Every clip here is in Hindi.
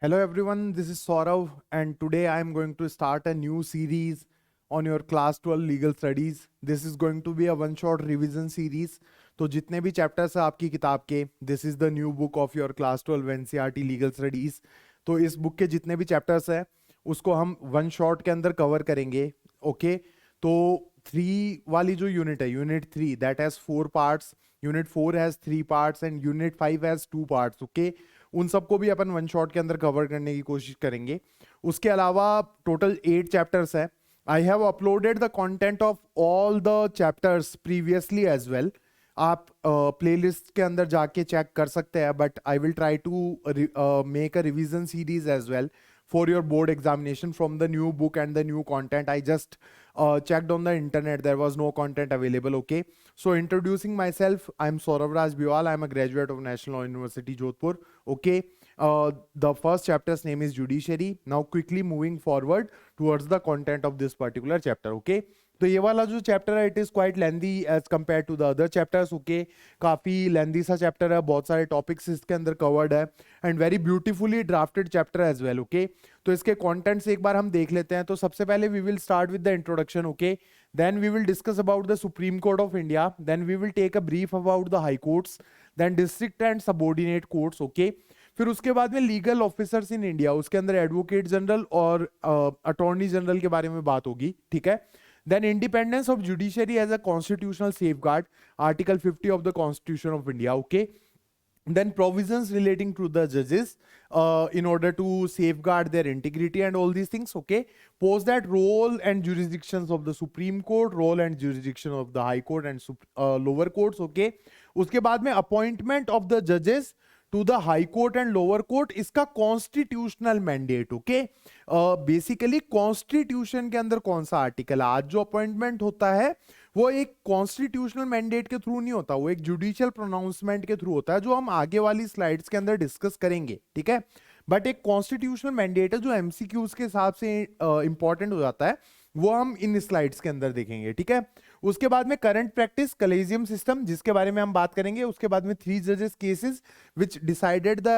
Hello everyone, this is Saurav and today I am going to start a new series on your class 12 legal studies. This is going to be a one shot revision series. तो जितने भी चैप्टर्स है आपकी किताब के, this is the new book of your class 12 NCERT legal studies. तो इस बुक के जितने भी चैप्टर्स हैं उसको हम वन शॉट के अंदर कवर करेंगे. ओके तो 3 वाली जो यूनिट है, unit 3 that has 4 parts, unit 4 has 3 parts and unit 5 has 2 parts. Okay उन सबको भी अपन वन शॉट के अंदर कवर करने की कोशिश करेंगे. उसके अलावा टोटल 8 चैप्टर्स है. I have uploaded the content of all the chapters previously as well. आप प्लेलिस्ट के अंदर जाके चेक कर सकते हैं, but I will try to make a revision series as well for your board examination from the new book and the new content. I just checked on the internet, there was no content available. Okay, so introducing myself, I'm Saurav Raj Biwal. I'm a graduate of National Law University Jodhpur. Okay, the first chapter's name is judiciary. Now quickly moving forward towards the content of this particular chapter. Okay, तो ये वाला जो चैप्टर है it is quite lengthy as compare to the other chapters. Okay काफी लेंदी सा चैप्टर है, बहुत सारे टॉपिक्स इसके अंदर कवर्ड है and very beautifully drafted chapter as well. Okay तो इसके कंटेंट्स एक बार हम देख लेते हैं. तो सबसे पहले we will start with the introduction. Okay then we will discuss about the supreme court of India, then we will take a brief about the high courts, then district and subordinate courts. Okay फिर उसके बाद में लीगल ऑफिसर्स इन इंडिया, उसके अंदर एडवोकेट जनरल और अटॉर्नी जनरल के बारे में बात होगी. ठीक है. Then independence of judiciary as a constitutional safeguard, Article 50 of the Constitution of India. Okay. Then provisions relating to the judges in order to safeguard their integrity and all these things. Okay. Post that role and jurisdictions of the Supreme Court, role and jurisdiction of the High Court and lower courts. Okay. उसके बाद में appointment of the judges to the high court and lower court, इसका constitutional mandate. Okay basically constitution के अंदर कौन सा आर्टिकल है, आज जो अपॉइंटमेंट होता है वो एक कॉन्स्टिट्यूशनल मैंडेट के थ्रू नहीं होता, वो एक जुडिशियल प्रोनाउंसमेंट के थ्रू होता है, जो हम आगे वाली स्लाइड्स के अंदर डिस्कस करेंगे. ठीक है. बट एक कॉन्स्टिट्यूशनल मैंडेट है जो एमसीक्यूज के हिसाब से इंपॉर्टेंट हो जाता है, वो हम इन स्लाइड्स के अंदर देखेंगे. ठीक है. उसके बाद में करंट प्रैक्टिस कलेजियम सिस्टम, जिसके बारे में हम बात करेंगे. उसके बाद में 3 जजेस cases which decided the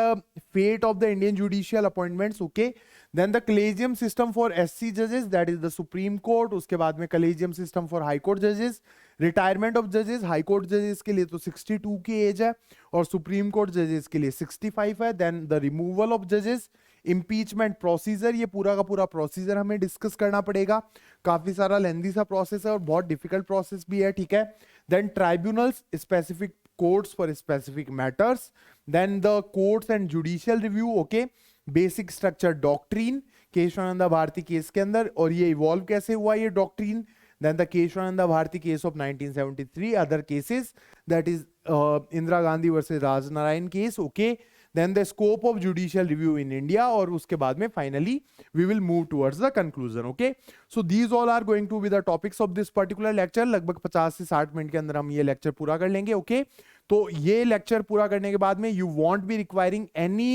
fate of the Indian judicial appointments. Okay. Then the collegium system for SC judges, that is the Supreme Court. उसके बाद में collegium system for High Court judges. Retirement of judges, High Court judges के लिए तो 62 की एज है और Supreme Court judges के लिए 65 है. Then the removal of judges, impeachment procedure, ये पूरा का पूरा प्रोसीजर हमें डिस्कस करना पड़ेगा. काफी सारा लेंदी सा प्रोसेस है और बहुत डिफिकल्ट प्रोसेस भी है. ठीक है. Then tribunals, specific courts for specific matters, then the courts and judicial review. Okay basic structure doctrine, Kesavananda Bharati case के अंदर, और ये इवॉल्व कैसे हुआ ये doctrine. Then the Kesavananda Bharati case of 1973, other cases that is Indira Gandhi versus Rajnarayan case. Okay then the scope of judicial review in India, और उसके बाद में finally we will move towards the conclusion. Okay, so these all are going to be the topics of this particular lecture. लगभग 50 से 60 मिनट के अंदर हम ये लेक्चर पूरा कर लेंगे. Okay, तो ये लेक्चर पूरा करने के बाद में you won't be requiring any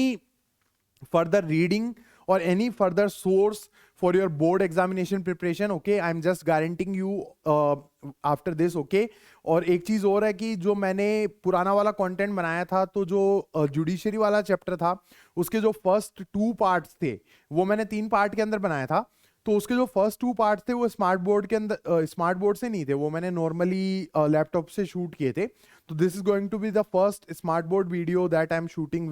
further reading or any further source for your board examination preparation. Okay, I'm just guaranteeing you after this. Okay, और एक चीज और है कि जो मैंने पुराना वाला कंटेंट बनाया था, तो जो जुडिशरी वाला चैप्टर था उसके जो फर्स्ट 2 पार्ट्स थे वो मैंने 3 पार्ट के अंदर बनाया था. तो उसके जो फर्स्ट 2 पार्ट थे वो स्मार्ट बोर्ड के अंदर, स्मार्ट बोर्ड से नहीं थे, वो मैंने नॉर्मली लैपटॉप से शूट किए थे. तो this is going to be the first smart board video that I am shooting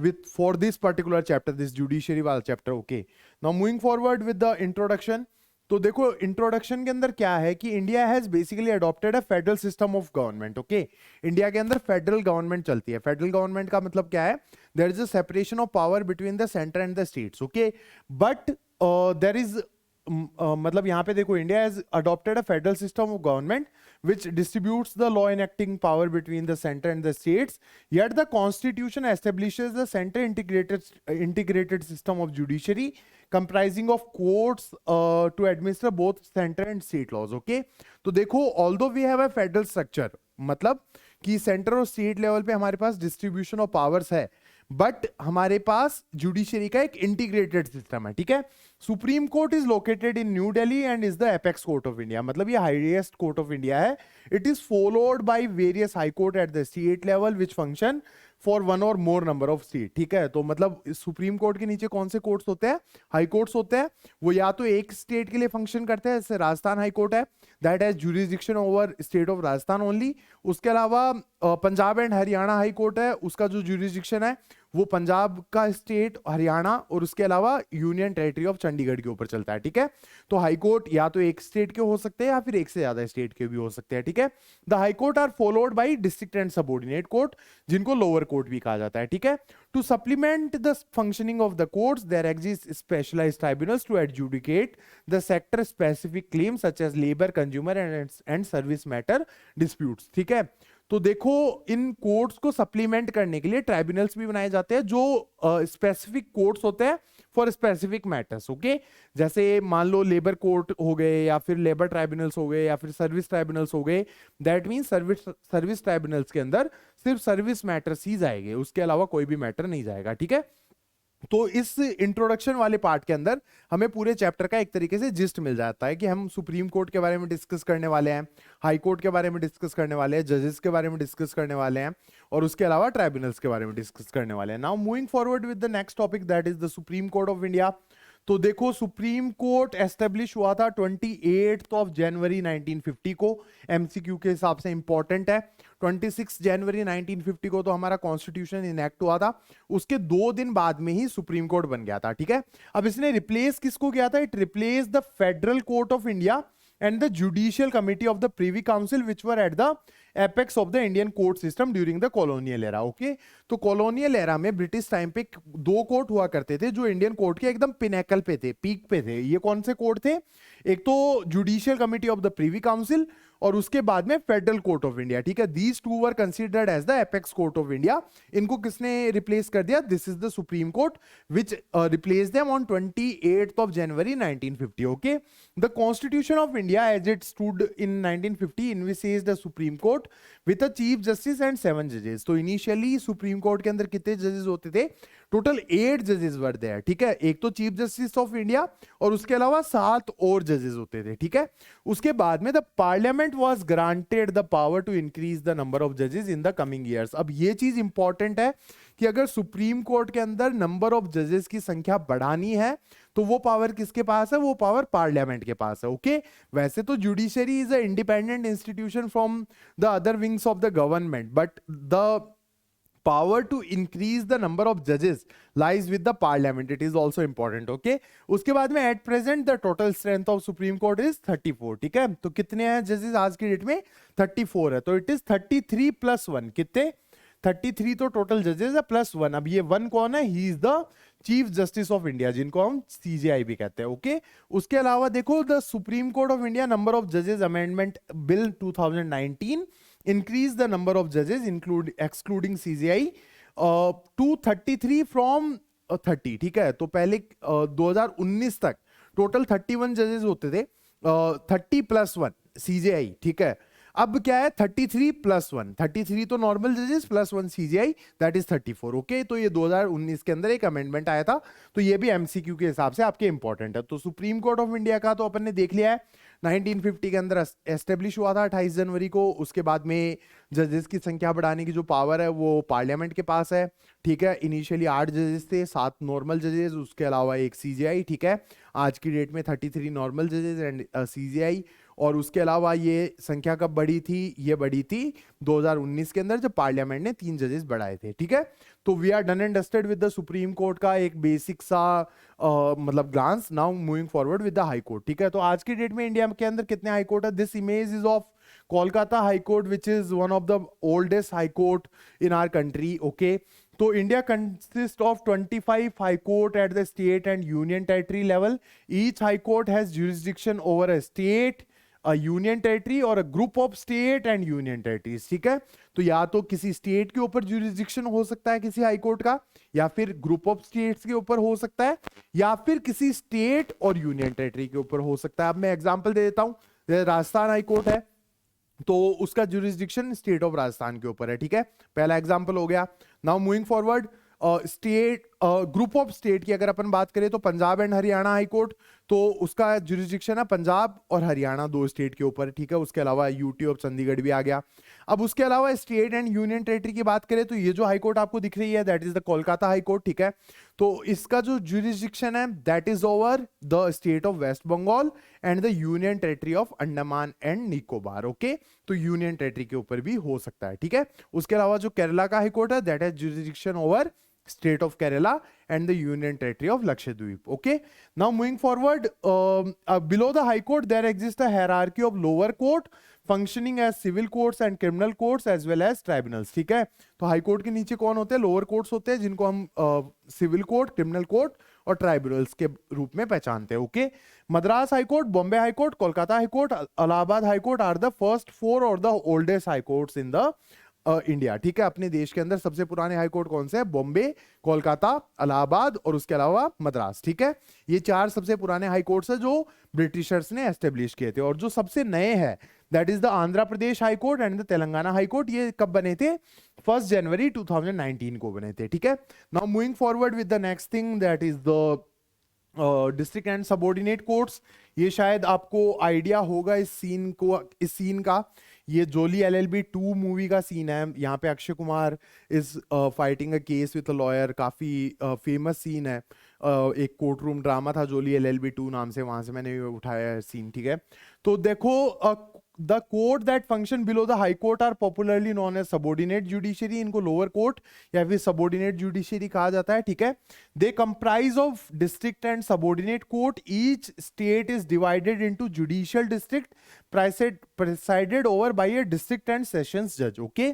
with for this particular chapter, this judiciary वाला chapter. Okay, now moving forward with the introduction. तो देखो इंट्रोडक्शन के अंदर क्या है कि India has basically adopted a federal system of government. Okay India के अंदर फेडरल गवर्नमेंट चलती है. फेडरल गवर्नमेंट का मतलब क्या है, there is a separation of power between the centre and the states. Okay but there is मतलब यहाँ पे देखो, India has adopted a federal system of government which distributes the law enacting power between the center and the states, yet the constitution establishes the center integrated system of judiciary comprising of courts to administer both center and state laws. Okay, तो देखो although we have a federal structure, मतलब कि सेंटर और स्टेट लेवल पे हमारे पास डिस्ट्रीब्यूशन ऑफ पावर्स है, बट हमारे पास जुडिशरी का एक इंटीग्रेटेड सिस्टम है. ठीक है. Supreme Court is located in new Delhi and is the apex court of India, मतलब ये हाईएस्ट कोर्ट ऑफ इंडिया है. It is followed by various high Court at the state level which function for one और मोर नंबर ऑफ स्टेट, ठीक है। तो मतलब सुप्रीम कोर्ट के नीचे कौन से कोर्ट्स होते हैं, हाई कोर्ट्स होते हैं। वो या तो एक स्टेट के लिए फंक्शन करते हैं, जैसे राजस्थान हाई कोर्ट है, that has jurisdiction over state of Rajasthan only. उसके अलावा Punjab and Haryana high Court है, उसका जो जुरिसडिक्शन है वो पंजाब का स्टेट, हरियाणा और उसके अलावा यूनियन टेरिटरी ऑफ चंडीगढ़ के ऊपर चलता है, ठीक है। तो हाई कोर्ट या तो एक स्टेट के हो सकते हैं या फिर एक से ज्यादा स्टेट के भी हो सकते हैं, ठीक है। The high court are followed by district and subordinate court, जिनको लोअर कोर्ट भी कहा जाता है, ठीक है। To supplement the functioning of the courts there exist specialised tribunals to adjudicate the sector specific claims such as labour, consumer and service matter disputes, ठीक है। तो देखो इन कोर्ट्स को सप्लीमेंट करने के लिए ट्राइब्यूनल्स भी बनाए जाते हैं, जो स्पेसिफिक कोर्ट्स होते हैं फॉर स्पेसिफिक मैटर्स, ओके। जैसे मान लो लेबर कोर्ट हो गए या फिर लेबर ट्राइब्यूनल्स हो गए या फिर सर्विस ट्राइब्यूनल्स हो गए, दैट मींस सर्विस ट्राइब्यूनल्स के अंदर सिर्फ सर्विस मैटर्स ही जाएंगे, उसके अलावा कोई भी मैटर नहीं जाएगा, ठीक है। तो इस इंट्रोडक्शन वाले पार्ट के अंदर हमें पूरे चैप्टर का एक तरीके से जिस्ट मिल जाता है कि हम सुप्रीम कोर्ट के बारे में डिस्कस करने वाले हैं, हाई कोर्ट के बारे में डिस्कस करने वाले हैं, जजेस के बारे में डिस्कस करने वाले हैं और उसके अलावा ट्राइब्यूनल्स के बारे में डिस्कस करने वाले हैं। Now moving forward with the next topic that is the supreme court of India. तो देखो सुप्रीम कोर्ट एस्टेब्लिश हुआ था 28 ऑफ जनवरी 1950 को, एमसीक्यू के हिसाब से इंपॉर्टेंट है। 26 जनवरी 1950 को तो हमारा कॉन्स्टिट्यूशन इनेक्ट हुआ था, उसके 2 दिन बाद में ही सुप्रीम कोर्ट बन गया था, ठीक है। अब इसने रिप्लेस किसको किया था, it replace the federal court of India and the judicial committee of the privy council which were at the apex of the Indian court system during the colonial era, okay। तो colonial era में ब्रिटिश टाइम पे 2 कोर्ट हुआ करते थे जो इंडियन कोर्ट के एकदम पिनेकल पे थे, पीक पे थे। ये कौन से कोर्ट थे, एक तो judicial committee of the privy council और उसके बाद में फेडरल कोर्ट ऑफ इंडिया, ठीक है। These two were considered as the apex court of India. इनको किसने रिप्लेस कर दिया, this is the supreme Court which replace them on 28 of January 1950, okay. The constitution of India as it stood in 1950 envisages the supreme Court with a chief justice and 7 जजेस। तो इनिशियली सुप्रीम कोर्ट के अंदर कितने जजेस होते थे, टोटल 8 जजेस वर देयर, ठीक है। एक तो चीफ जस्टिस ऑफ इंडिया और उसके अलावा 7 और जजेस होते थे, ठीक है। उसके बाद में the parliament was granted the power to increase the number of जजेस इन द कमिंग ईयर्स। अब ये चीज इंपॉर्टेंट है कि अगर सुप्रीम कोर्ट के अंदर नंबर ऑफ जजेस की संख्या बढ़ानी है तो वो पावर किसके पास है, वो पावर पार्लियामेंट के पास है, ओके। वैसे तो judiciary is a independent institution from the other wings of the government, but the power to increase the number of judges lies with the parliament, it is also important, okay। उसके बाद में at present the total strength of supreme court is 34, ठीक है। तो कितने हैं जजेस आज की डेट में, 34 है, तो it is 33 plus 1, कितने 33 तो टोटल जजेस है प्लस 1। अब ये 1 कौन है, he is the chief justice of India, जिनको हम सीजेआई भी कहते हैं, ओके। उसके अलावा देखो the supreme court of India number of जजेस amendment bill 2019 increase the number of judges excluding CJI to 33 from 30, ठीक है। तो पहले 2019 तक टोटल 31 जजेस होते थे, 30 प्लस 1 CJI, ठीक है। अब क्या है 33 प्लस 1, 33 तो नॉर्मल जजेस plus 1 CJI, that is 34, okay. तो ये 2019 के अंदर एक अमेंडमेंट आया था, तो ये भी एमसीक्यू के हिसाब से आपके इंपॉर्टेंट है। तो सुप्रीम कोर्ट ऑफ इंडिया का तो अपन ने देख लिया है, 1950 के अंदर एस्टेब्लिश हुआ था 28 जनवरी को। उसके बाद में जजेस की संख्या बढ़ाने की जो पावर है वो पार्लियामेंट के पास है, ठीक है। इनिशियली 8 जजेस थे, 7 नॉर्मल जजेस, उसके अलावा एक सीजेआई, ठीक है। आज की डेट में 33 नॉर्मल जजेस एंड सीजेआई। और उसके अलावा ये संख्या कब बढ़ी थी, ये बढ़ी थी 2019 के अंदर जब पार्लियामेंट ने 3 जजेस बढ़ाए थे, ठीक है। तो we are done and dusted with the supreme court का एक बेसिक सा मतलब glance. Now moving forward with the high court, ठीक है। तो आज की डेट में इंडिया के अंदर कितने हाई कोर्ट है, this image is of Kolkata high Court which is one of the oldest High court in our country, okay. तो India consist of 25 High Court at the state and union territory level. Each High Court has jurisdiction over a state, a union territory और a group of state and union territories, ठीक है। तो या तो किसी स्टेट के ऊपर ज्यूरिसडिक्शन हो सकता है किसी हाई कोर्ट का, या फिर ग्रुप ऑफ स्टेट्स के ऊपर हो सकता है, या फिर किसी स्टेट और यूनियन टेरिटरी के ऊपर हो सकता है। अब मैं एग्जांपल दे देता हूं, राजस्थान हाई कोर्ट है तो उसका ज्यूरिसडिक्शन स्टेट ऑफ राजस्थान के ऊपर है, ठीक है। पहला एग्जांपल हो गया। Now moving forward, state group of state की अगर अपन बात करें तो Punjab and Haryana high court, तो उसका जुरिस्डिक्शन है पंजाब और हरियाणा दो स्टेट के ऊपर, ठीक है। उसके अलावा यूटी ऑफ चंडीगढ़ भी आ गया। अब उसके अलावा स्टेट एंड यूनियन टेरिटरी की बात करें तो ये जो हाई कोर्ट आपको दिख रही है that is the Kolkata high court, ठीक है। तो इसका जो जुरिस्डिक्शन है that is over the state of West Bengal and the union territory of Andaman and Nicobar, okay. तो यूनियन टेरिटरी के ऊपर भी हो सकता है, ठीक है। उसके अलावा जो केरला का हाई कोर्ट है that has jurisdiction over state of Kerala and the union territory of Lakshadweep, okay. Now moving forward, below the high court there exists a hierarchy of lower court functioning as civil courts and criminal courts as well as tribunals, ठीक है। तो हाई कोर्ट के नीचे कौन होते हैं, लोअर कोर्ट्स होते हैं जिनको हम सिविल कोर्ट, क्रिमिनल कोर्ट और ट्राइब्यूनल्स के रूप में पहचानते हैं, okay. Madras High Court, Bombay High Court, Kolkata high Court, Allahabad High court are the first four और the oldest High Courts in the India, ठीक है। अपने देश के अंदर सबसे पुराने हाई कोर्ट कौन से हैं, बॉम्बे, कोलकाता, इलाहाबाद और उसके अलावा मद्रास, ठीक है। ये चार सबसे पुराने हाई कोर्ट्स हैं जो ब्रिटिशर्स ने एस्टेब्लिश किए थे। और जो सबसे नए हैं that is the Andhra Pradesh high court and the Telangana high court. ये कब बने थे, 1 जनवरी 2019 को बने थे, ठीक है। Now moving forward with the next thing that is the district and subordinate courts. ये शायद आपको आइडिया होगा इस सीन का। ये जोली LLB 2 मूवी का सीन है। यहाँ पे Akshay Kumar is fighting a case with a lawyer, काफी फेमस सीन है। एक कोर्ट रूम ड्रामा था जोली LLB 2 नाम से, वहां से मैंने उठाया है सीन, ठीक है। तो देखो the court that function below the high court are popularly known as subordinate judiciary, इनको लोअर कोर्ट या फिर सबऑर्डिनेट जुडिशरी कहा जाता है, ठीक है। They comprise of district and subordinate court, each state is divided into judicial district presided over by a district and sessions जज, ओके।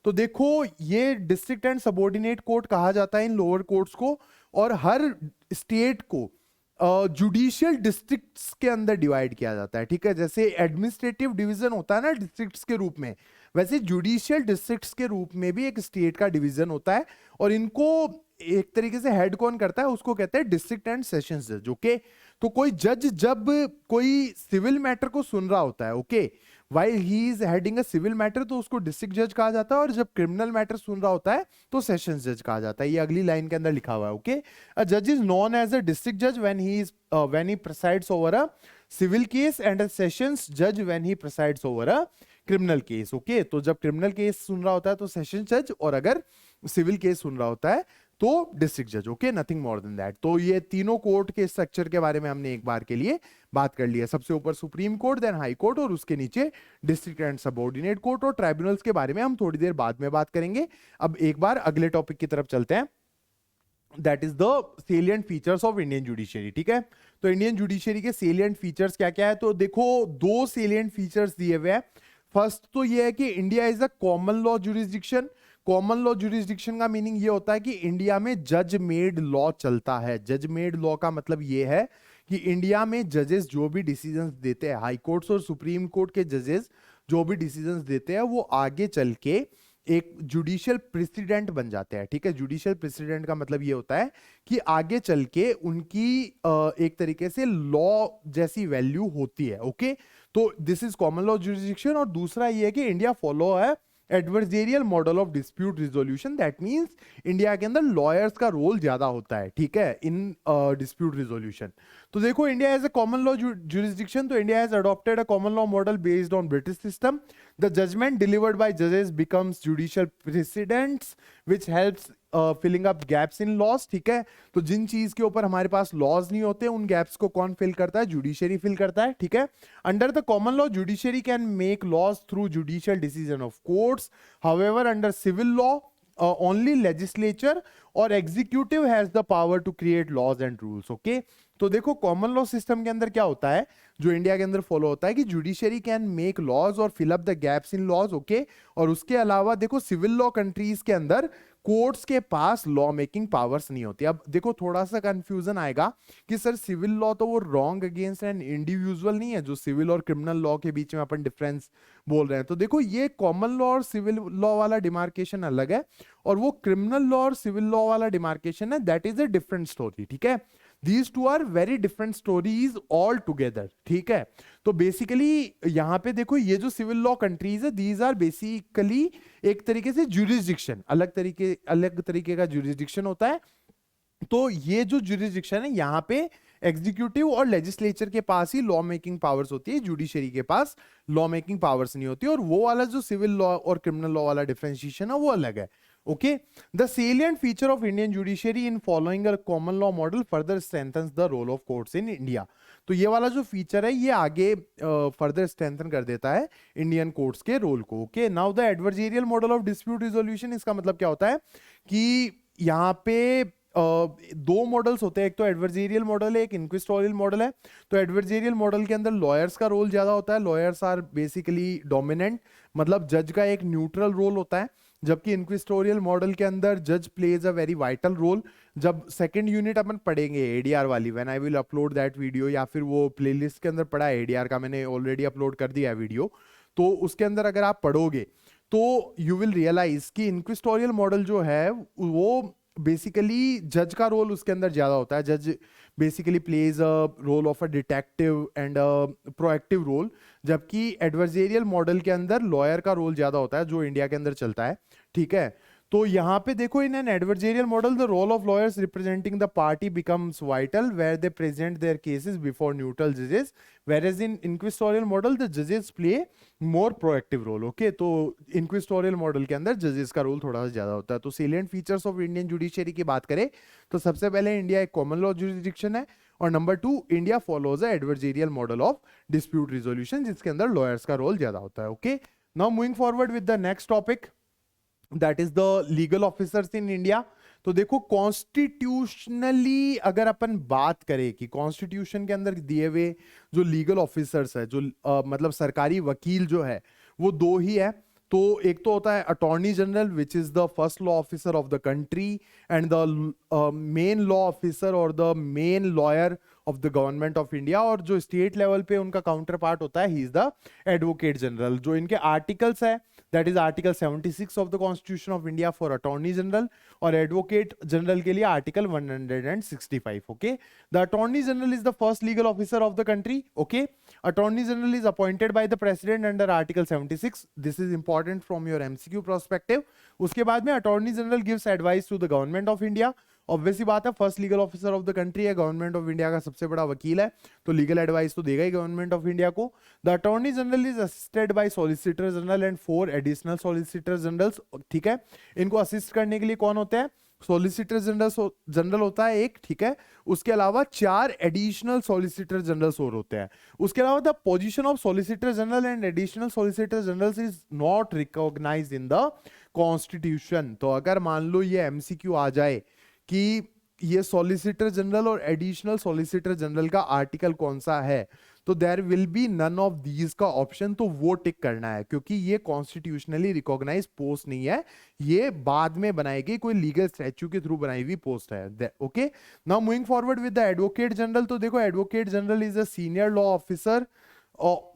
तो देखो ये डिस्ट्रिक्ट एंड सबऑर्डिनेट कोर्ट कहा जाता है इन लोअर कोर्ट्स को, और हर स्टेट को जुडिशियल डिस्ट्रिक्ट्स के अंदर डिवाइड किया जाता है, ठीक है। जैसे एडमिनिस्ट्रेटिव डिवीजन होता है ना डिस्ट्रिक्ट्स के रूप में, वैसे जुडिशियल डिस्ट्रिक्ट्स के रूप में भी एक स्टेट का डिवीजन होता है। और इनको एक तरीके से हेड कौन करता है, उसको कहते हैं डिस्ट्रिक्ट एंड सेशंस जज, ओके। तो कोई जज जब कोई सिविल मैटर को सुन रहा होता है, okay, while he is heading a civil matter, तो उसको डिस्ट्रिक्ट जज कहा जाता है। और जब क्रिमिनल मैटर सुन रहा होता है तो सेशंस जज कहा जाता है। ये अगली लाइन के अंदर लिखा हुआ है, ओके। अ जज is known as a district जज when he presides over a civil case and a sessions judge when he presides over a criminal case, okay। तो जब क्रिमिनल केस सुन रहा होता है तो सेशन जज, और अगर सिविल केस सुन रहा होता है तो डिस्ट्रिक्ट जज, okay, nothing more than that. तो ये तीनों कोर्ट के स्ट्रक्चर के बारे में हमने एक बार के लिए बात कर लिया। सबसे ऊपर supreme court, then high court, और उसके नीचे डिस्ट्रिक्ट एंड सबऑर्डिनेट कोर्ट और ट्राइब्यूनल्स के बारे में हम थोड़ी देर बाद में बात करेंगे। अब एक बार अगले टॉपिक की तरफ चलते हैं, that is the salient features of Indian judiciary, ठीक है। तो इंडियन जुडिशरी के सेलिएंट फीचर्स क्या क्या है, तो देखो दो सेलिएंट फीचर्स दिए हुए हैं। फर्स्ट तो ये है कि India is a common law jurisdiction. Common law jurisdiction का मीनिंग ये होता है कि इंडिया में जज मेड लॉ चलता है। जज मेड लॉ का मतलब ये है कि इंडिया में जजेस जो भी डिसीजंस देते हैं, हाई कोर्ट्स और सुप्रीम कोर्ट के जजेस जो भी डिसीजंस देते हैं, वो आगे चल के एक जुडिशियल प्रेसिडेंट बन जाते हैं, ठीक है। जुडिशियल प्रेसिडेंट का मतलब ये होता है कि आगे चल के उनकी एक तरीके से लॉ जैसी वैल्यू होती है, ओके। तो this is common law jurisdiction. और दूसरा ये है कि इंडिया फॉलो है adversarial model of dispute resolution. That means India के अंदर लॉयर्स का रोल ज्यादा होता है, ठीक है, इन डिस्प्यूट रिजोल्यूशन। तो देखो India has a common law jurisdiction, तो India has adopted a common law model based on British system. The judgement delivered by जजेस becomes judicial precedents which helps filling up gaps in laws, ठीक है। तो जिन चीज के ऊपर हमारे पास लॉज नहीं होते उन गैप्स को कौन फिल करता है, जुडिशरी फिल करता है, ठीक है। Under the common law judiciary can make laws through judicial decision of courts. However under civil law only legislature or executive has the power to create laws and rules, okay। तो देखो कॉमन लॉ सिस्टम के अंदर क्या होता है, जो इंडिया के अंदर फॉलो होता है कि जुडिशरी कैन मेक लॉज और fill up the gaps in laws, okay. और उसके अलावा देखो सिविल लॉ कंट्रीज के अंदर कोर्ट्स के पास लॉ मेकिंग पावर्स नहीं होती। अब देखो थोड़ा सा कंफ्यूजन आएगा कि सर सिविल लॉ तो वो रॉन्ग अगेंस्ट एन इंडिविजुअल नहीं है, जो सिविल और क्रिमिनल लॉ के बीच में अपन डिफरेंस बोल रहे हैं। तो देखो ये कॉमन लॉ और सिविल लॉ वाला डिमार्केशन अलग है, और वो क्रिमिनल लॉ और सिविल लॉ वाला डिमार्केशन है, that is a different story, ठीक है। These two are very different stories all together, ठीक है। तो बेसिकली यहां पे देखो ये जो सिविल लॉ कंट्रीज है, दीज आर बेसिकली एक तरीके से जुरिस्डिक्शन, अलग तरीके का जुरिस्डिक्शन होता है। तो ये जो जुरिस्डिक्शन है यहाँ पे एग्जीक्यूटिव और लेजिस्लेचर के पास ही लॉ मेकिंग पावर्स होती है, जुडिशरी के पास लॉ मेकिंग पावर्स नहीं होती, और वो वाला जो सिविल लॉ और क्रिमिनल लॉ वाला डिफरेंशिएशन है वो अलग है। Okay, the salient feature of Indian judiciary in following a common law model further strengthens the role of courts in India. तो ये वाला जो फीचर है ये आगे फर्दर स्ट्रेंथन कर देता है इंडियन कोर्ट्स के रोल को। Okay, now the adversarial model of dispute resolution, इसका मतलब क्या होता है कि यहाँ पे दो मॉडल्स होते हैं, एक तो एडवर्जेरियल मॉडल है, एक इंक्विस्टोरियल मॉडल है। तो एडवर्जेरियल मॉडल के अंदर लॉयर्स का रोल ज्यादा होता है, लॉयर्स आर बेसिकली डोमिनेंट, मतलब जज का एक न्यूट्रल रोल होता है, जबकि इंक्विस्टोरियल मॉडल के अंदर जज plays a very vital role. जब सेकंड यूनिट अपन पढ़ेंगे एडीआर वाली, when I will upload that video, या फिर वो प्लेलिस्ट के अंदर पढ़ा है एडीआर का, मैंने ऑलरेडी अपलोड कर दिया है वीडियो, तो उसके अंदर अगर आप पढ़ोगे तो यू विल रियलाइज कि इंक्विस्टोरियल मॉडल जो है वो बेसिकली जज का रोल उसके अंदर ज्यादा होता है। जज basically plays a role of a detective and proactive role, जबकि एडवर्जेरियल मॉडल के अंदर लॉयर का रोल ज्यादा होता है, जो इंडिया के अंदर चलता है। ठीक है, तो यहाँ पे देखो, in an adversarial model the role of lawyers representing the party becomes vital where they present their cases before neutral जजेस, whereas in inquisitorial model the judges play more proactive role। Okay, तो इंक्विस्टोरियल मॉडल के अंदर जजेस का रोल थोड़ा सा ज्यादा होता है। तो salient features of Indian judiciary की बात करें तो सबसे पहले इंडिया एक कॉमन लॉ जुरिस्डिक्शन है, और number 2 India follows a adversarial model of dispute resolution, जिसके अंदर लॉयर्स का रोल ज्यादा होता है। Okay, now moving forward with the next topic, that is the legal officers in India. तो देखो, कॉन्स्टिट्यूशनली अगर अपन बात करें कि कॉन्स्टिट्यूशन के अंदर दिए हुए जो लीगल ऑफिसर्स है, जो मतलब सरकारी वकील जो है, वो दो ही है। तो एक तो होता है attorney general, which is the first law officer of the country and the main law officer और the main lawyer of the government of India, और जो स्टेट लेवल पे उनका काउंटर पार्ट होता है, he is the advocate general. जो इनके आर्टिकल्स है, that is article 76 of the constitution of India for attorney general, और एडवोकेट जनरल के लिए article 165। Okay, the attorney general is the first legal officer of the country. Okay, attorney general is appointed by the president under article 76, this is important from your MCQ perspective. उसके बाद में attorney general gives advice to the government of India. Obvious सी बात है, first legal officer of the country है, गवर्नमेंट ऑफ इंडिया का सबसे बड़ा वकील है, तो लीगल एडवाइस तो देगा ही गवर्नमेंट ऑफ इंडिया को। The attorney general is assisted by solicitor general and 4 additional solicitor generals. ठीक है, इनको असिस्ट करने के लिए कौन होते हैं? सॉलिसिटर जनरल होता है एक, ठीक है, उसके अलावा 4 एडिशनल सॉलिसिटर जनरल्स और होते हैं। उसके अलावा the position of solicitor general and additional solicitor generals is not recognised in the constitution. तो अगर मान लो ये एमसीक्यू आ जाए कि ये सॉलिसिटर जनरल और एडिशनल सॉलिसिटर जनरल का आर्टिकल कौन सा है, तो there will be none of these का ऑप्शन, तो वो टिक करना है, क्योंकि ये कॉन्स्टिट्यूशनली रिकॉग्नाइज पोस्ट नहीं है, ये बाद में बनाई गई कोई लीगल स्टैच्यू के थ्रू बनाई हुई पोस्ट है। Okay, now moving forward with the advocate general. तो देखो, advocate general is a senior law officer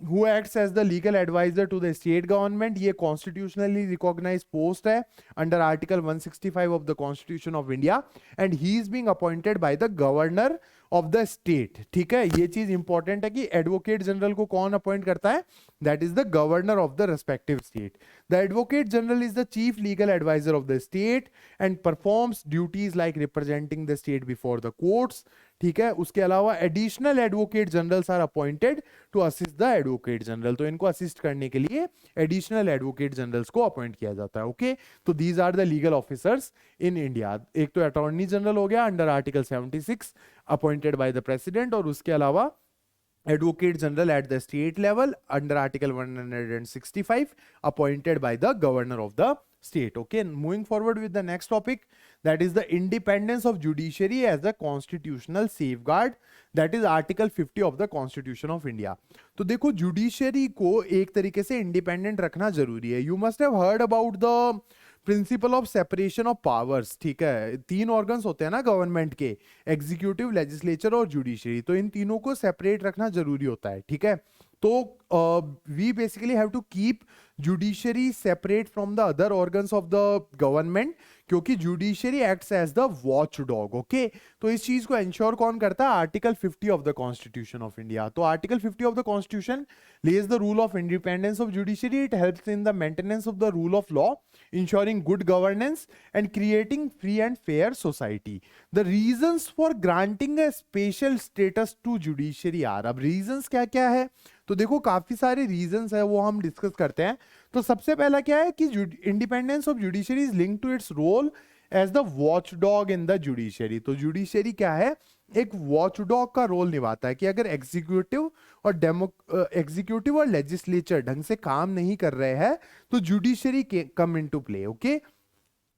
who acts as the legal advisor to the state government। ये constitutionally recognized post है under article 165 of the constitution of India, and he is being appointed by the governor of the state। ठीक है, ये चीज इंपॉर्टेंट है कि एडवोकेट जनरल को कौन अपॉइंट करता है? That is the governor of the respective state. The advocate general is the chief legal adviser of the state and performs duties like representing the state before the courts. ठीक है, उसके अलावा additional advocate generals are appointed to assist the advocate general, तो इनको असिस्ट करने के लिए एडिशनल एडवोकेट जनरल्स को अपॉइंट किया जाता है। ओके, तो these are the legal officers in India. एक तो अटॉर्नी जनरल हो गया under article 76 appointed by the president, और उसके अलावा advocate general eight the state level under article 165 appointed by the governor of the state। Okay, moving forward with the next topic, that is the independence of judiciary as a constitutional safeguard, that is article 50 of the constitution of India। तो देखो, जुडिशरी को एक तरीके से इंडिपेंडेंट रखना जरूरी है। You must have heard about the principle of separation of powers. ठीक है, 3 ऑर्गन्स होते हैं ना गवर्नमेंट के, एग्जीक्यूटिव, लेजिस्लेचर और जुडिशरी, तो इन तीनों को सेपरेट रखना जरूरी होता है। ठीक है, तो we basically have to keep judiciary separate from the other organs of the government, क्योंकि judiciary acts as the watch dog. Okay, तो इस चीज को एंश्योर कौन करता है? Article 50 of the constitution of India. तो article 50 of the constitution lays the rule of independence of judiciary. It helps in the maintenance of the rule of law, ensuring good governance and creating free and fair society. The reasons for granting a special status to judiciary are, अब reasons क्या क्या है? तो देखो काफी सारे reasons है, वो हम डिस्कस करते हैं। तो सबसे पहला क्या है कि independence of judiciary is linked to its role as the watch dog in the judiciary. तो जुडिशरी क्या है? एक वॉच डॉग का रोल निभाता है कि अगर एग्जीक्यूटिव और लेजिस्लेचर ढंग से काम नहीं कर रहे हैं तो judiciary come into play. Okay,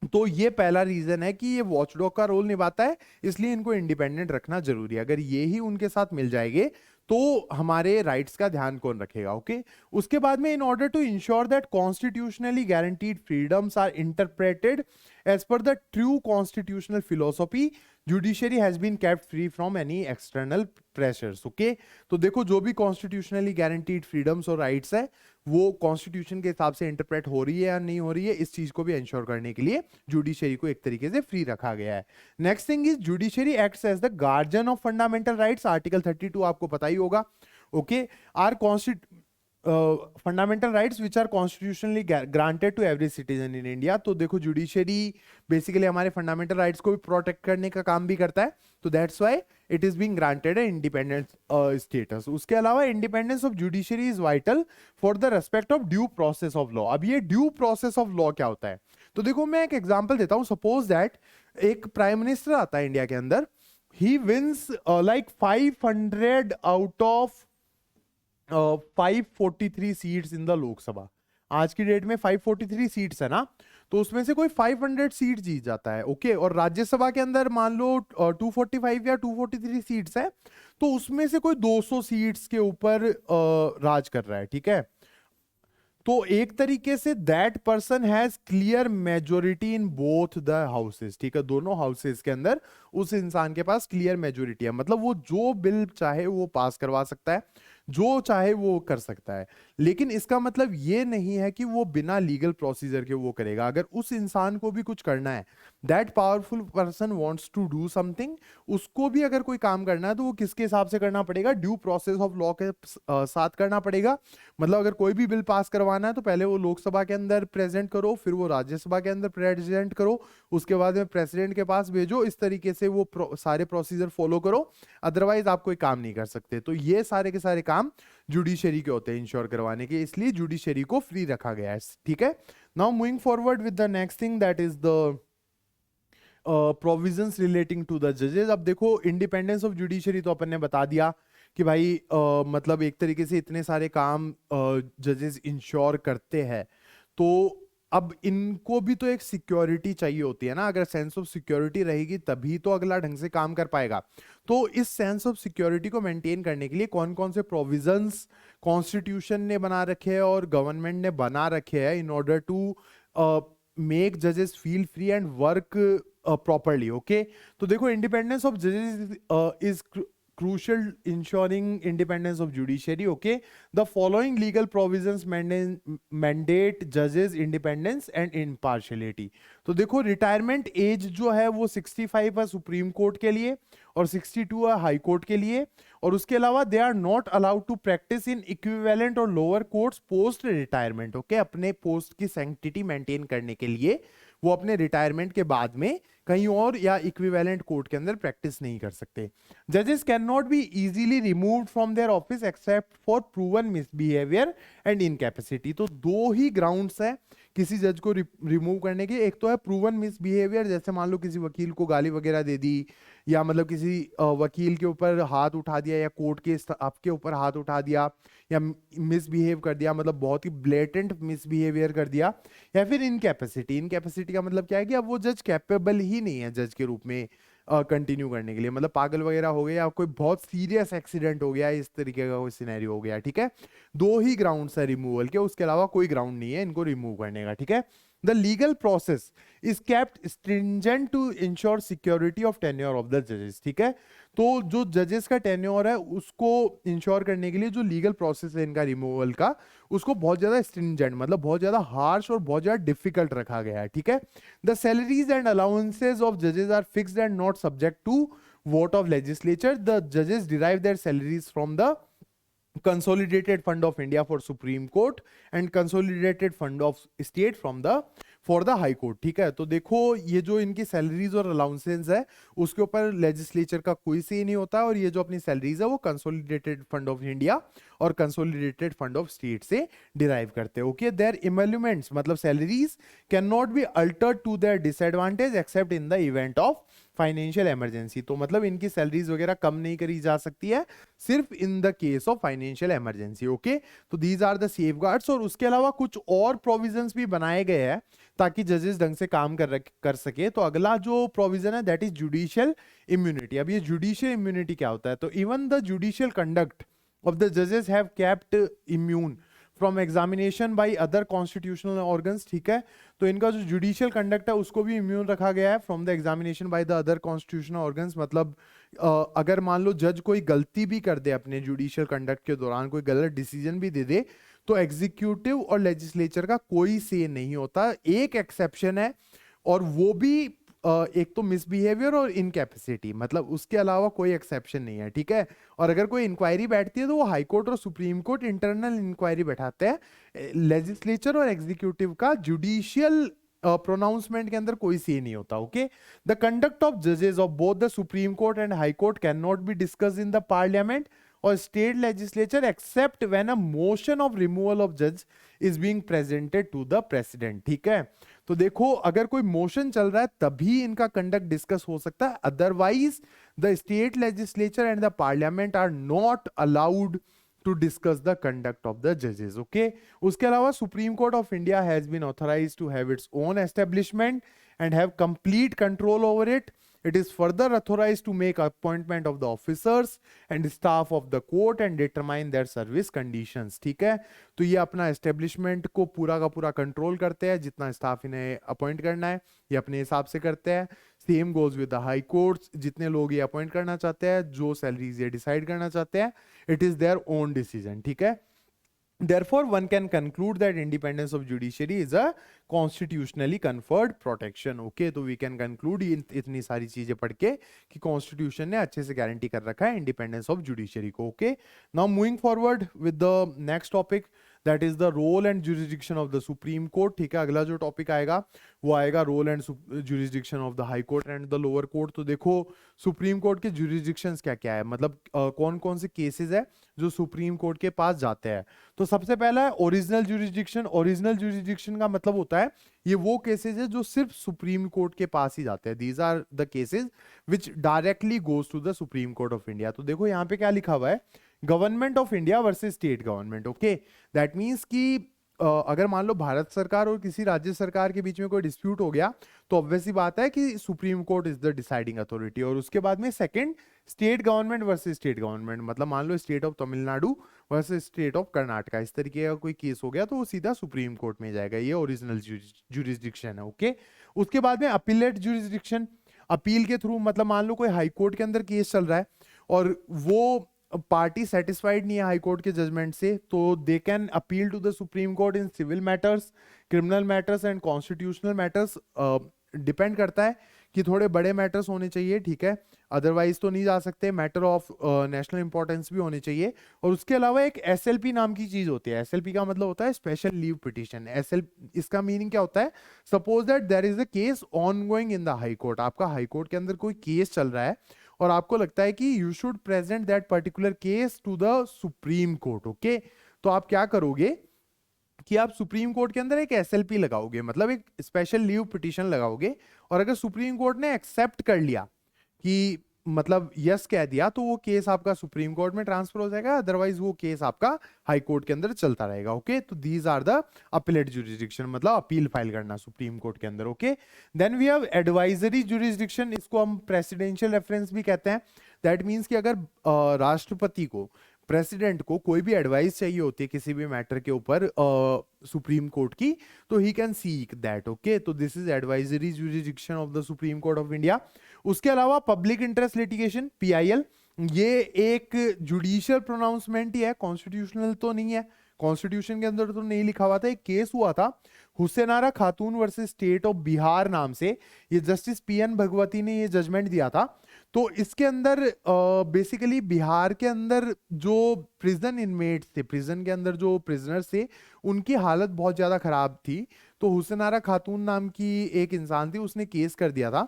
तो ये पहला रीजन है कि ये वॉचडॉग का रोल निभाता है, इसलिए इनको इंडिपेंडेंट रखना जरूरी है। अगर ये ही उनके साथ मिल जाएंगे तो हमारे राइट्स का ध्यान कौन रखेगा? ओके, उसके बाद में in order to ensure that constitutionally guaranteed freedoms are interpreted as per the true constitutional philosophy, judiciary has been kept free from any external pressures. Okay, तो देखो जो भी कॉन्स्टिट्यूशनली गारंटीड फ्रीडम्स और राइट्स है वो कॉन्स्टिट्यूशन के हिसाब से इंटरप्रेट हो रही है या नहीं हो रही है, इस चीज को भी इंश्योर करने के लिए जुडिशरी को एक तरीके से फ्री रखा गया है। Next thing is judiciary acts as the guardian of fundamental rights. Article 32 आपको पता ही होगा। Okay, are fundamental rights which are constitutionally granted to every citizen in India. तो देखो जुडिशरी बेसिकली हमारे फंडामेंटल राइट्स को भी प्रोटेक्ट करने का काम भी करता है, तो that's why it is being granted a independent status. उसके अलावा independence of judiciary is vital for the respect of due process of law. अब ये ड्यू प्रोसेस ऑफ लॉ क्या होता है? तो देखो मैं एक एग्जांपल देता हूं। सपोज दैट एक प्राइम मिनिस्टर आता है इंडिया के अंदर, he wins like 500 out of 543 seats in the Lok Sabha. आज की डेट में 543 सीट्स है ना, तो उसमें से कोई 500 सीट जीत जाता है। ओके, और राज्यसभा के अंदर मान लो 245 या 243 सीट्स है, तो उसमें से कोई 200 सीट्स के ऊपर राज कर रहा है। ठीक है, तो एक तरीके say that person has clear majority in both the houses. ठीक है, दोनों हाउसेस के अंदर उस इंसान के पास क्लियर मेजोरिटी है, मतलब वो जो बिल चाहे वो पास करवा सकता है, जो चाहे वो कर सकता है। लेकिन इसका मतलब ये नहीं है कि वो बिना लीगल प्रोसीजर के वो करेगा। अगर उस इंसान को भी कुछ करना है, that powerful person wants to do something, उसको भी अगर कोई काम करना है तो वो किसके हिसाब से करना पड़ेगा? ड्यू प्रोसेस ऑफ लॉ के साथ करना पड़ेगा। मतलब अगर कोई भी बिल पास करवाना है तो पहले वो लोकसभा के अंदर प्रेजेंट करो, फिर वो राज्यसभा के अंदर प्रेजेंट करो, उसके बाद में प्रेसिडेंट के पास भेजो। इस तरीके से वो सारे प्रोसीजर फॉलो करो, अदरवाइज आप कोई काम नहीं कर सकते। तो ये सारे के सारे काम जुडिशरी के होते हैं इंश्योर करवाने के, इसलिए जुडिशरी को फ्री रखा गया है। ठीक है, now moving forward with the next thing that is the provisions relating to the जजेस। अब देखो इंडिपेंडेंस ऑफ जुडिशरी तो अपन ने बता दिया कि भाई मतलब एक तरीके से इतने सारे काम जजेस इंश्योर करते हैं, तो अब इनको भी तो एक सिक्योरिटी चाहिए होती है ना। अगर सेंस ऑफ सिक्योरिटी रहेगी तभी तो अगला ढंग से काम कर पाएगा। तो इस सेंस ऑफ सिक्योरिटी को मेंटेन करने के लिए कौन कौन से प्रोविजंस कॉन्स्टिट्यूशन ने बना रखे हैं और गवर्नमेंट ने बना रखे हैं इन ऑर्डर टू मेक जजेस feel free and work properly. Okay, तो देखो इंडिपेंडेंस ऑफ जजेस is crucial ensuring independence of judiciary. Okay, the following legal provisions mandate judges independence and impartiality. तो देखो रिटायरमेंट एज जो है वो 65 है सुप्रीम कोर्ट के लिए और 62 है हाई कोर्ट के लिए, और उसके अलावा they are not allowed to practice in equivalent और lower courts post retirement. Okay, अपने पोस्ट की सैंक्टिटी मेंटेन करने के लिए वो अपने रिटायरमेंट के बाद में कहीं और या इक्विवेलेंट कोर्ट के अंदर प्रैक्टिस नहीं कर सकते। जजेस can not be easily removed from their office except for proven misbehaviour and incapacity. तो दो ही ग्राउंड्स है किसी जज को रिमूव करने के। एक तो है प्रूवन मिसबिहेवियर, जैसे मान लो किसी वकील को गाली वगैरह दे दी, या मतलब किसी वकील के ऊपर हाथ उठा दिया, या कोर्ट के स्टाफ के ऊपर हाथ उठा दिया, या मिसबिहेव कर दिया, मतलब बहुत ही ब्लेटेंट मिसबिहेवियर कर दिया। या फिर इनकैपेसिटी, इनकैपेसिटी का मतलब क्या है कि अब वो जज कैपेबल ही नहीं है जज के रूप में कंटिन्यू करने के लिए, मतलब पागल वगैरह हो गया या कोई बहुत सीरियस एक्सीडेंट हो गया, इस तरीके का कोई सिनेरियो हो गया। ठीक है, दो ही ग्राउंड्स है रिमूवल के, उसके अलावा कोई ग्राउंड नहीं है इनको रिमूव करने का। ठीक है, The legal process is kept stringent to ensure security of tenure of the judges. ठीक है, तो जो जजेस का टेन्योर है उसको इंश्योर करने के लिए जो लीगल प्रोसेस है इनका रिमूवल का, उसको बहुत ज्यादा स्ट्रिंजेंट मतलब बहुत ज्यादा हार्श और बहुत ज्यादा डिफिकल्ट रखा गया है. ठीक है, the salaries and allowances of जजेस are fixed and not subject to vote of legislature. The judges derive their salaries from the Consolidated Fund of India for Supreme Court and Consolidated Fund of State from the for the high court. ठीक है, तो देखो ये जो इनकी सैलरीज और अलाउंसेस है उसके ऊपर लेजिस्लेचर का कोई से नहीं होता है, और ये जो अपनी सैलरीज है वो कंसोलिडेटेड फंड ऑफ इंडिया और कंसोलिडेटेड फंड ऑफ स्टेट से डिराइव करते हैं. ओके, देयर इमोल्यूमेंट्स मतलब salaries can not be altered to their disadvantage except in the event of financial emergency. तो मतलब इनकी सैलरीज वगैरह कम नहीं करी जा सकती है सिर्फ इन the case of financial emergency. Okay, तो दीज आर द सेफगार्ड्स. और उसके अलावा कुछ और प्रोविजंस भी बनाए गए हैं ताकि जजेस ढंग से काम कर सके. तो अगला जो प्रोविजन है दैट इज जुडिशियल इम्यूनिटी. अब ये जुडिशियल इम्यूनिटी क्या होता है? तो even the judicial conduct of the जजेस have kept immune from examination by other constitutional organs. ठीक है, तो इनका जो जुडिशियल कंडक्ट है उसको भी इम्यून रखा गया है from the examination by the other constitutional organs. मतलब अगर मान लो जज कोई गलती भी कर दे अपने जुडिशियल कंडक्ट के दौरान, कोई गलत डिसीजन भी दे दे, तो एग्जीक्यूटिव और लेजिस्लेचर का कोई से नहीं होता. एक एक्सेप्शन है और वो भी एक तो मिसबिहेवियर और इनकैपेसिटी, मतलब उसके अलावा कोई एक्सेप्शन नहीं है. ठीक है, और अगर कोई इंक्वायरी बैठती है तो वो हाई कोर्ट और सुप्रीम कोर्ट इंटरनल इंक्वायरी बैठाते हैं. लेजिस्लेचर और एग्जीक्यूटिव का जुडिशियल प्रोनाउंसमेंट के अंदर कोई से नहीं होता. ओके, द कंडक्ट ऑफ जजेस of both the supreme court and high court can not be discuss in the parliament or state legislature except when a motion of removal of judge is being presented to the president. ठीक है, तो देखो अगर कोई मोशन चल रहा है तभी इनका कंडक्ट डिस्कस हो सकता है, otherwise the state legislature and the parliament are not allowed to discuss the conduct of the judges. Okay, उसके अलावा supreme court of India has been authorized to have its own establishment and have complete control over it. It is further authorized to make appointment of the officers and staff of the court and determine their service conditions. ठीक है, तो ये अपना एस्टेब्लिशमेंट को पूरा का पूरा कंट्रोल करते हैं, जितना स्टाफ इन्हें अपॉइंट करना है ये अपने हिसाब से करते हैं. Same goes with the high courts, जितने लोग ये अपॉइंट करना चाहते हैं, जो सैलरीज ये डिसाइड करना चाहते हैं, it is their own decision. ठीक है, therefore one can conclude that independence of judiciary is a constitutionally conferred protection. Okay, तो we can conclude इतनी सारी चीजें पढ़ के कि कॉन्स्टिट्यूशन ने अच्छे से गारंटी कर रखा है इंडिपेंडेंस ऑफ जुडिशरी को. Okay, now moving forward with the next topic that is the role and jurisdiction of the supreme court. ठीक है, अगला जो टॉपिक आएगा वो आएगा role and jurisdiction of the high court and the lower court. तो देखो सुप्रीम कोर्ट के जुरिस्डिक्शंस क्या क्या है, मतलब कौन कौन से केसेस है जो सुप्रीम कोर्ट के पास जाते हैं. तो सबसे पहला है ओरिजिनल जुरिस्डिक्शन. ओरिजिनल जुरिस्डिक्शन का मतलब होता है ये वो केसेस है जो सिर्फ सुप्रीम कोर्ट के पास ही जाते हैं. These are the cases which directly goes to the supreme court of India. तो देखो यहाँ पे क्या लिखा हुआ है, government of India versus state government. Okay, that means कि अगर मान लो भारत सरकार और किसी राज्य सरकार के बीच में कोई डिस्प्यूट हो गया तो ऑब्वियस सी बात है कि Supreme Court is the deciding authority. और उसके बाद में second state government versus state government, मतलब मान लो state of Tamil Nadu versus state of Karnataka, इस तरीके का कोई केस हो गया तो वो सीधा सुप्रीम कोर्ट में जाएगा. ये ओरिजिनल जुरिस्डिक्शन है. ओके, उसके बाद में अपीलेट जुरिस्डिक्शन, अपील के थ्रू, मतलब मान लो कोई हाई कोर्ट के अंदर केस चल रहा है और वो पार्टी सेटिस्फाइड नहीं है हाई कोर्ट के जजमेंट से, तो they can appeal to the supreme court in civil matters, criminal matters and constitutional matters. Depend करता है कि थोड़े बड़े मैटर्स होने चाहिए. ठीक है, अदरवाइज तो नहीं जा सकते. मैटर ऑफ नेशनल इंपॉर्टेंस भी होने चाहिए. और उसके अलावा एक एसएलपी नाम की चीज होती है. एसएलपी का मतलब होता है स्पेशल लीव पिटीशन. इसका मीनिंग क्या होता है, suppose that there is a case ongoing in the high court. आपका हाई कोर्ट के अंदर कोई केस चल रहा है और आपको लगता है कि you should present that particular case to the supreme court. Okay, तो आप क्या करोगे कि आप सुप्रीम कोर्ट के अंदर एक एसएलपी लगाओगे, मतलब एक स्पेशल लीव पिटीशन लगाओगे. और अगर सुप्रीम कोर्ट ने एक्सेप्ट कर लिया कि मतलब यस कह दिया तो वो केस आपका सुप्रीम कोर्ट में ट्रांसफर हो जाएगा, अदरवाइज वो केस आपका हाई कोर्ट के अंदर चलता रहेगा. ओके, तो these are the appellate jurisdiction, मतलब अपील फाइल करना सुप्रीम कोर्ट के अंदर. Okay, then we have advisory jurisdiction. इसको हम प्रेसिडेंशियल रेफरेंस भी कहते हैं. दैट मींस कि अगर राष्ट्रपति को प्रेसिडेंट को कोई भी एडवाइस चाहिए होती है किसी भी मैटर के ऊपर सुप्रीम कोर्ट की, तो he can seek that. Okay, तो this is advisory jurisdiction of the supreme court of India. उसके अलावा पब्लिक इंटरेस्ट लिटिगेशन, पीआईएल, ये एक जुडिशियल प्रोनाउंसमेंट ही है, कॉन्स्टिट्यूशनल तो नहीं है, कॉन्स्टिट्यूशन के अंदर तो नहीं लिखा हुआ था। एक केस हुआ था हुसैनारा खातून वर्सेस स्टेट ऑफ बिहार नाम से, ये जस्टिस पीएन भगवती ने ये जजमेंट दिया था। तो इसके अंदर बेसिकली बिहार के अंदर जो प्रिजन इनमेट्स थे, प्रिजन के अंदर जो प्रिजनर्स थे, उनकी हालत बहुत ज्यादा खराब थी। तो हुसैनारा खातून नाम की एक इंसान थी, उसने केस कर दिया था।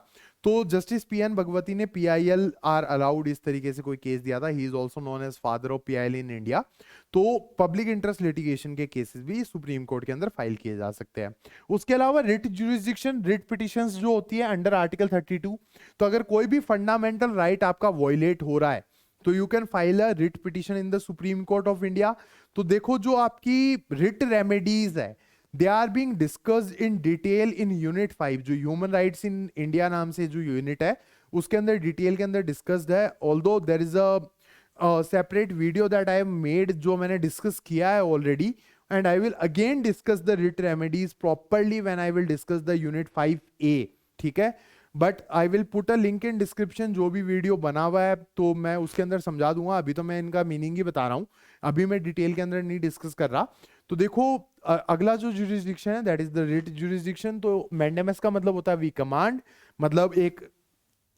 तो जस्टिस पीएन भगवती ने पीआईएल आर अलाउड इस तरीके से कोई केस दिया था। He is also known as father of PIL in India. तो पब्लिक इंटरेस्ट लिटिगेशन के केसेस भी सुप्रीम कोर्ट के अंदर फाइल किए जा सकते हैं। उसके अलावा रिट जुरिसडिक्शन, रिट पिटिशंस जो होती है अंडर आर्टिकल 32, तो अगर कोई भी फंडामेंटल राइट आपका वॉयलेट हो रहा है तो you can file a writ petition in the supreme court of India. तो देखो, जो आपकी रिट रेमेडीज है, they are being discussed in detail in unit 5, जो ह्यूमन राइट्स इन इंडिया नाम से जो यूनिट है, उसके अंदर डिटेल के अंदर डिस्कस्ड है। Although there is a separate video that I have made, जो मैंने डिस्कस किया है already, and I will again discuss the writ remedies properly when I will discuss the unit 5A। ठीक है, but I will put a link in description, जो भी वीडियो बना हुआ है तो मैं उसके अंदर समझा दूंगा। अभी तो मैं इनका मीनिंग ही बता रहा हूँ, अभी मैं डिटेल के अंदर नहीं डिस्कस कर रहा। तो देखो, अगला जो जुरिसडिक्शन है that is the writ jurisdiction. तो मैंडेमस का मतलब होता है वी कमांड, मतलब एक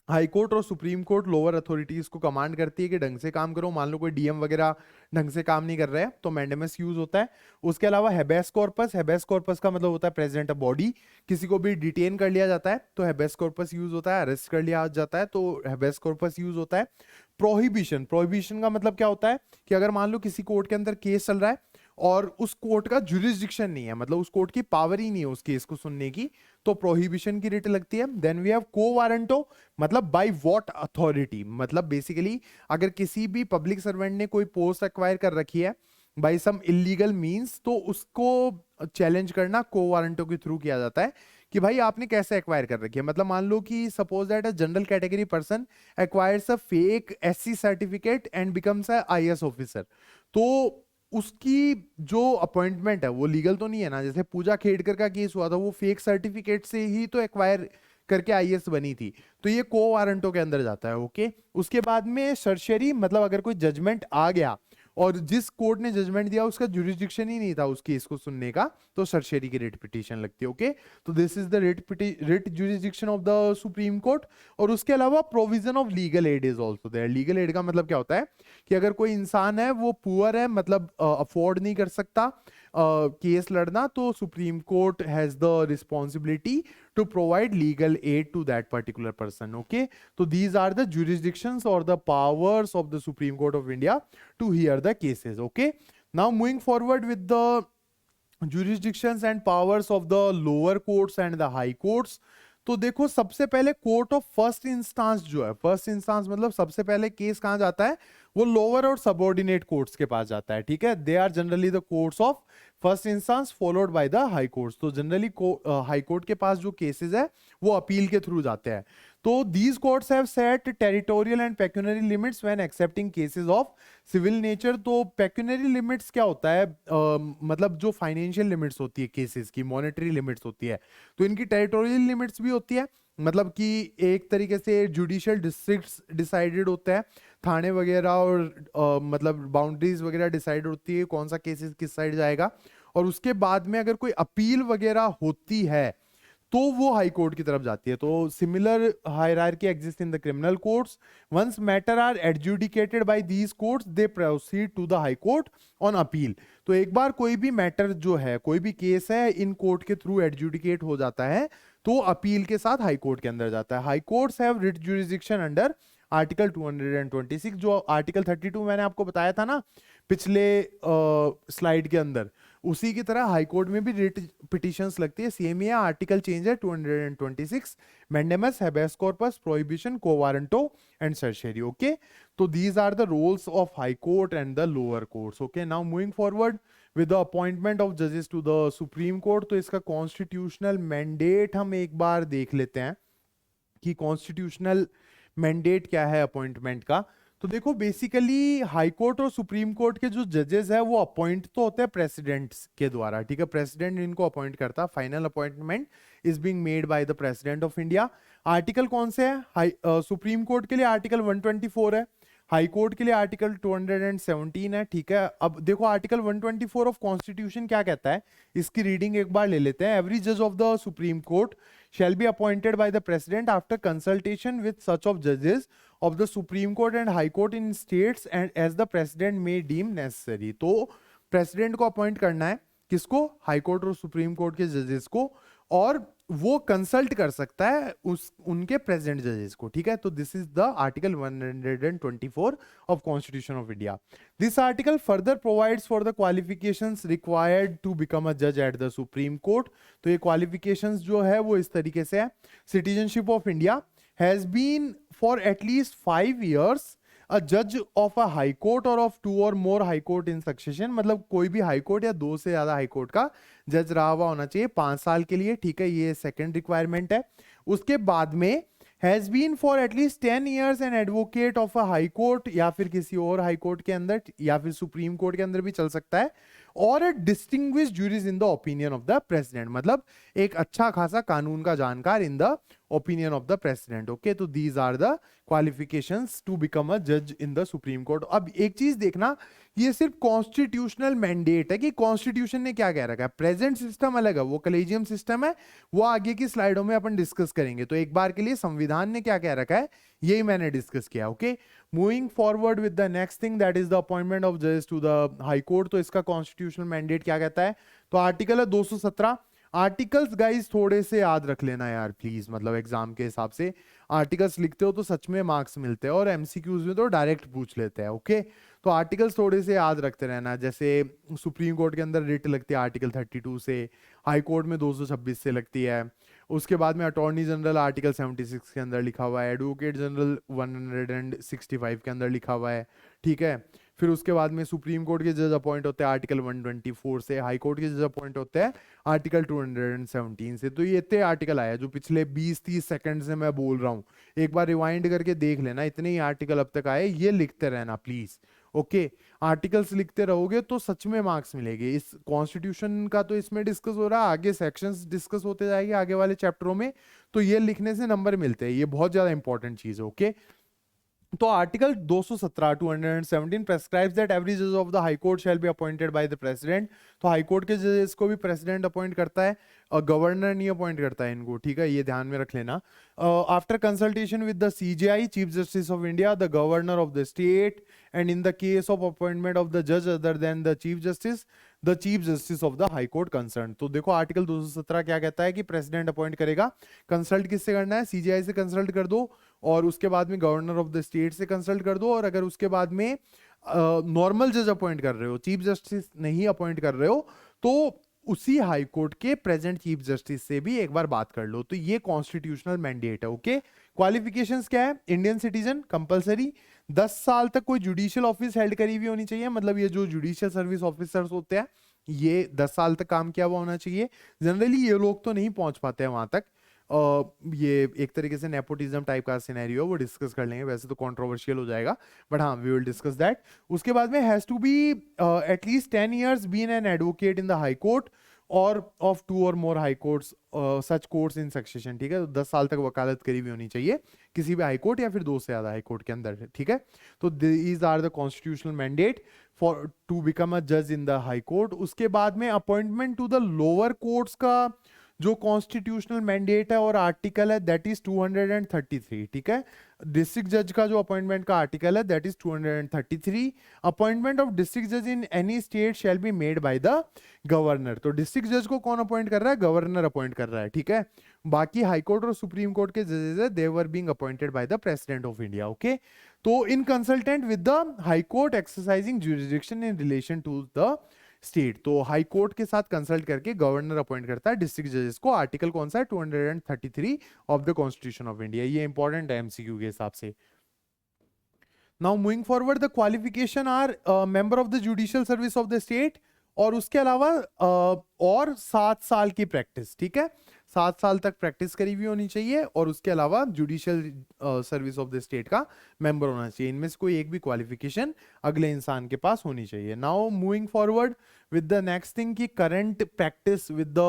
हाई कोर्ट और सुप्रीम कोर्ट लोअर अथॉरिटीज को कमांड करती है कि ढंग से काम करो। मान लो कोई डीएम वगैरह ढंग से काम नहीं कर रहे हैं तो मैंडेमस यूज होता है। उसके अलावा हेबेस कॉर्पस, हेबेस कॉर्पस का मतलब होता है प्रेजेंट अ बॉडी, किसी को भी डिटेन कर लिया जाता है तो हेबेस कॉर्पस यूज होता है, अरेस्ट कर लिया जाता है तो हेबेस कॉर्पस यूज होता है। प्रोहिबिशन, प्रोहिबिशन का मतलब क्या होता है कि अगर मान लो किसी कोर्ट के अंदर केस चल रहा है और उस कोर्ट का जुरिसडिक्शन नहीं है, मतलब उस कोर्ट की पावर ही नहीं है उस केस को सुनने की, तो प्रोहिबिशन की रिट लगती है। Then we have quo warranto, मतलब बाय व्हाट अथॉरिटी, मतलब बेसिकली अगर किसी भी पब्लिक सर्वेंट ने कोई पोस्ट एक्वायर कर रखी है बाय सम इलीगल मींस, तो उसको चैलेंज करना को वारंटो के थ्रू किया जाता है कि भाई आपने कैसे एक्वायर कर रखी है। मतलब मान लो कि suppose that a general category person acquires a fake SC certificate and becomes a IAS officer, तो उसकी जो अपॉइंटमेंट है वो लीगल तो नहीं है ना। जैसे पूजा खेड़कर का केस हुआ था, वो फेक सर्टिफिकेट से ही तो एक्वायर करके आईएएस बनी थी, तो ये को वारंटो के अंदर जाता है। ओके, उसके बाद में सर्शरी, मतलब अगर कोई जजमेंट आ गया और जिस कोर्ट ने जजमेंट दिया उसका जुरिसडिक्शन ही नहीं था उस केस को सुनने का, तो सर्शरी की रिट पिटीशन लगती है। ओके, तो this is the writ jurisdiction of the supreme court. और उसके अलावा provision of legal aid is also there. Legal aid का मतलब क्या होता है कि अगर कोई इंसान है वो पुअर है, मतलब अफोर्ड नहीं कर सकता केस लड़ना, तो supreme Court has the responsibility to provide legal aid to that particular person. Okay, तो these are the jurisdictions or the powers of the Supreme Court of India to hear the cases. Okay, now moving forward with the jurisdictions and powers of the lower courts and the high courts। तो देखो, सबसे पहले कोर्ट ऑफ फर्स्ट इंस्टांस जो है, फर्स्ट इंस्टांस मतलब सबसे पहले केस कहां जाता है, वो लोअर और सबऑर्डिनेट कोर्ट्स के पास जाता है। ठीक है, they are generally the courts of first instance followed by the high courts. तो जनरली हाई कोर्ट के पास जो केसेस है वो अपील के थ्रू जाते हैं। तो these courts have set territorial and pecuniary limits when accepting cases of civil nature। तो pecuniary limits क्या होता है, मतलब जो फाइनेंशियल लिमिट्स होती है केसेस की, मॉनेटरी लिमिट्स होती है, तो इनकी टेरिटोरियल लिमिट्स भी होती है। मतलब कि एक तरीके से जुडिशियल डिस्ट्रिक्ट्स डिसाइडेड होते हैं, थाने वगैरह और मतलब बाउंड्रीज वगैरह डिसाइड होती है कौन सा केसेस किस साइड जाएगा। और उसके बाद में अगर कोई अपील वगैरह होती है तो वो हाई कोर्ट की तरफ जाती है। तो similar hierarchy exist in the criminal courts. Once matter are adjudicated by these courts they proceed to the high Court on appeal. तो एक बार कोई भी मैटर जो है, कोई भी केस है, इन कोर्ट के थ्रू एडजुडिकेट हो जाता है तो अपील के साथ हाई कोर्ट के अंदर जाता है। High courts have writ jurisdiction under article 226। जो आर्टिकल 32 मैंने आपको बताया था ना पिछले स्लाइड के अंदर, उसी की तरह हाई कोर्ट में भी रिट पिटिशंस लगती है। सेम ही आर्टिकल चेंज है 226, mandamus, habeas corpus, prohibition, quo warranto and certiorari. Okay, तो these are the roles of high court and the lower courts. Okay, now moving forward with the appointment of जजेस टू द सुप्रीम कोर्ट। तो इसका कॉन्स्टिट्यूशनल मैंडेट हम एक बार देख लेते हैं कि कॉन्स्टिट्यूशनल मैंडेट क्या है अपॉइंटमेंट का। तो देखो बेसिकली हाई कोर्ट और सुप्रीम कोर्ट के जो जजेस है वो अपॉइंट तो होते हैं प्रेसिडेंट्स के द्वारा, ठीक है, प्रेसिडेंट इनको अपॉइंट करता है, final appointment is being made by the president of India. Article कौन से है? सुप्रीम कोर्ट के लिए आर्टिकल 124 है, हाई कोर्ट के लिए आर्टिकल 217 है, ठीक है। अब देखो आर्टिकल 124 ऑफ कॉन्स्टिट्यूशन क्या कहता है, इसकी रीडिंग एक बार ले लेते हैं। एवरी जज of the supreme court shall be appointed by the president after consultation with such of judges of the Supreme Court and High Court in states and as the president may deem necessary। तो प्रेसिडेंट को अपॉइंट करना है, किसको? हाई कोर्ट और सुप्रीम कोर्ट के जजेस को, और वो कंसल्ट कर सकता है उनके प्रेसिडेंट जजेस को, ठीक है। तो this is the article 124 of constitution of India. This article further provides for the qualifications required to become a जज एट द सुप्रीम कोर्ट। तो ये क्वालिफिकेशंस जो है वो इस तरीके से है। Citizenship of India has been for at least 5 years a जज ऑफ अ हाई कोर्ट और of 2 or more high court in succession, मतलब कोई भी हाई कोर्ट या 2 से ज्यादा हाई कोर्ट का जज रहा हुआ होना चाहिए 5 साल के लिए, ठीक है, ये सेकंड रिक्वायरमेंट है। उसके बाद में has been for at least 10 years an advocate of a high court, या फिर किसी और हाई कोर्ट के अंदर या फिर सुप्रीम कोर्ट के अंदर भी चल सकता है, और a distinguished jurist in the opinion of the president, मतलब एक अच्छा खासा कानून का जानकार in the opinion of the president. Okay, तो these are the qualifications to become a जज इन द सुप्रीम कोर्ट। अब एक चीज देखना, ये सिर्फ कॉन्स्टिट्यूशनल मैंडेट है कि कॉन्स्टिट्यूशन ने क्या कह रखा है, प्रेजेंट सिस्टम अलग है, वो कलेजियम सिस्टम है, वो आगे की स्लाइडों में अपन डिस्कस करेंगे। तो एक बार के लिए संविधान ने क्या कह रखा है यही मैंने डिस्कस किया। Okay, moving forward with the next thing that is the appointment of जजेस टू द हाई कोर्ट। तो इसका कॉन्स्टिट्यूशनल मैंडेट क्या कहता है? तो आर्टिकल है 217। आर्टिकल्स गाइस थोड़े से याद रख लेना यार प्लीज, मतलब एग्जाम के हिसाब से आर्टिकल्स लिखते हो तो सच में मार्क्स मिलते हैं, और एमसीक्यूज में तो डायरेक्ट पूछ लेते हैं। ओके, तो आर्टिकल्स थोड़े से याद रखते रहना। जैसे सुप्रीम कोर्ट के अंदर रिट लगती है आर्टिकल 32 से, हाई कोर्ट में 226 से लगती है। उसके बाद में अटॉर्नी जनरल आर्टिकल 76 के अंदर लिखा हुआ है, एडवोकेट जनरल 165 के अंदर लिखा हुआ है, ठीक है। फिर उसके बाद में सुप्रीम कोर्ट के जज अपॉइंट होते हैं आर्टिकल 124 से, हाई कोर्ट के जज अपॉइंट होते हैं आर्टिकल 217 से। तो ये इतने आर्टिकल आए जो पिछले 20-30 सेकंड से मैं बोल रहा हूँ, एक बार रिवाइंड करके देख लेना, इतने ही आर्टिकल अब तक आए, ये लिखते रहना प्लीज। ओके, आर्टिकल्स लिखते रहोगे तो सच में मार्क्स मिलेंगे। इस कॉन्स्टिट्यूशन का तो इसमें डिस्कस हो रहा है, आगे सेक्शंस डिस्कस होते जाएंगे आगे वाले चैप्टरों में, तो ये लिखने से नंबर मिलते हैं, ये बहुत ज्यादा इंपॉर्टेंट चीज है। ओके, तो आर्टिकल 217 217 प्रेस्क्राइब्स दैट एवरी जज of the high court shall be appointed by the president. तो हाई कोर्ट के जजेस को भी प्रेसिडेंट अपॉइंट करता है, और गवर्नर नहीं अपॉइंट करता है इनको, ठीक है, ये ध्यान में रख लेना। After consultation with the CJI chief justice of India, the governor of the state, and in the case of appointment of the जज other than the chief justice of the high court concern. तो देखो आर्टिकल 217 क्या कहता है कि प्रेसिडेंट अपॉइंट करेगा। कंसल्ट किससे करना है? सीजीआई से कंसल्ट कर दो, और उसके बाद में गवर्नर ऑफ द स्टेट से कंसल्ट कर दो, और अगर उसके बाद में नॉर्मल जज अपॉइंट कर रहे हो, चीफ जस्टिस नहीं अपॉइंट कर रहे हो, तो उसी हाई कोर्ट के प्रेजेंट चीफ जस्टिस से भी एक बार बात कर लो। तो ये कॉन्स्टिट्यूशनल मैंडेट है। ओके, क्वालिफिकेशंस क्या है? इंडियन सिटीजन कंपलसरी, 10 साल तक कोई जुडिशियल ऑफिस हेल्ड करी हुई होनी चाहिए, मतलब ये जो जुडिशियल सर्विस ऑफिसर्स होते हैं ये 10 साल तक काम किया हुआ होना चाहिए। जनरली ये लोग तो नहीं पहुंच पाते हैं वहां तक, ये एक तरीके से नेपोटिज्म टाइप का सिनेरियो है, वो डिस्कस कर लेंगे, वैसे तो कंट्रोवर्शियल हो जाएगा, बट हाँ वी विल डिस्कस दैट। उसके बाद में has to be at least 10 years been an advocate in the high court और of 2 or more high courts such courts in succession, ठीक है। तो 10 साल तक वकालत करी हुई होनी चाहिए किसी भी हाई कोर्ट या फिर 2 से ज्यादा हाई कोर्ट के अंदर, ठीक है। तो these are the constitutional mandate for to become a जज इन द हाई कोर्ट। उसके बाद में appointment to the lower courts का जो कॉन्स्टिट्यूशनल मैंडेट है और आर्टिकल है दैट इज 233, ठीक है। डिस्ट्रिक्ट जज का जो अपॉइंटमेंट का आर्टिकल है that is 233। Appointment of district जज in any state shall be made by the governor. तो डिस्ट्रिक्ट जज को कौन अपॉइंट कर रहा है? गवर्नर अपॉइंट कर रहा है, ठीक है। बाकी हाई कोर्ट और सुप्रीम कोर्ट के जजेस है they were being appointed by the president of India. Okay, तो in consultant with the high court exercising jurisdiction in relation to the state. तो हाई कोर्ट के साथ कंसल्ट करके गवर्नर अपॉइंट करता है डिस्ट्रिक्ट जजेस को। आर्टिकल कौन सा है? 233 of the constitution of India. ये इंपॉर्टेंट है एमसीक्यू के हिसाब से। Now moving forward, the qualification are member of the judicial service of the state, और उसके अलावा और 7 साल की प्रैक्टिस, ठीक है। 7 साल तक प्रैक्टिस करी हुई होनी चाहिए और उसके अलावा judicial service of the state का मेंबर होना चाहिए। इनमें से कोई एक भी क्वालिफिकेशन अगले इंसान के पास होनी चाहिए। Now moving forward with the next thing की current practice with the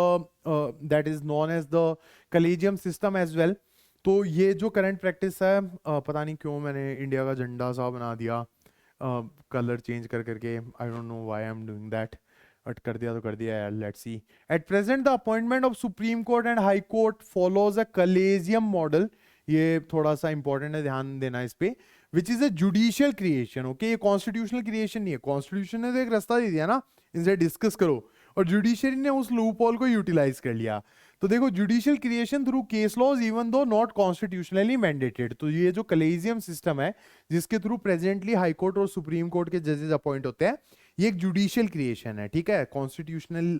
that is known as the collegium system as well। तो ये जो करंट प्रैक्टिस है पता नहीं क्यों मैंने इंडिया का झंडा सा बना दिया कलर चेंज कर करके, I don't know why I am doing that, but कर दिया तो कर दिया यार, let's see. At present the appointment of supreme court and high court follows a collegium model, ये थोड़ा सा इंपॉर्टेंट है, ध्यान देना इस पे, which is a judicial creation. Okay, ये कॉन्स्टिट्यूशनल क्रिएशन नहीं है, कॉन्स्टिट्यूशन ने तो एक रास्ता दे दिया ना, इनसे डिस्कस करो, और जुडिशियरी ने उस लूप होल को यूटिलाइज कर लिया। तो देखो, judicial creation through case laws even though not constitutionally mandated. तो ये जो कलेजियम सिस्टम है जिसके थ्रू प्रेजेंटली हाई कोर्ट और सुप्रीम कोर्ट के जजेस अपॉइंट होते हैं, ये एक जुडिशियल क्रिएशन है, ठीक है, कॉन्स्टिट्यूशनल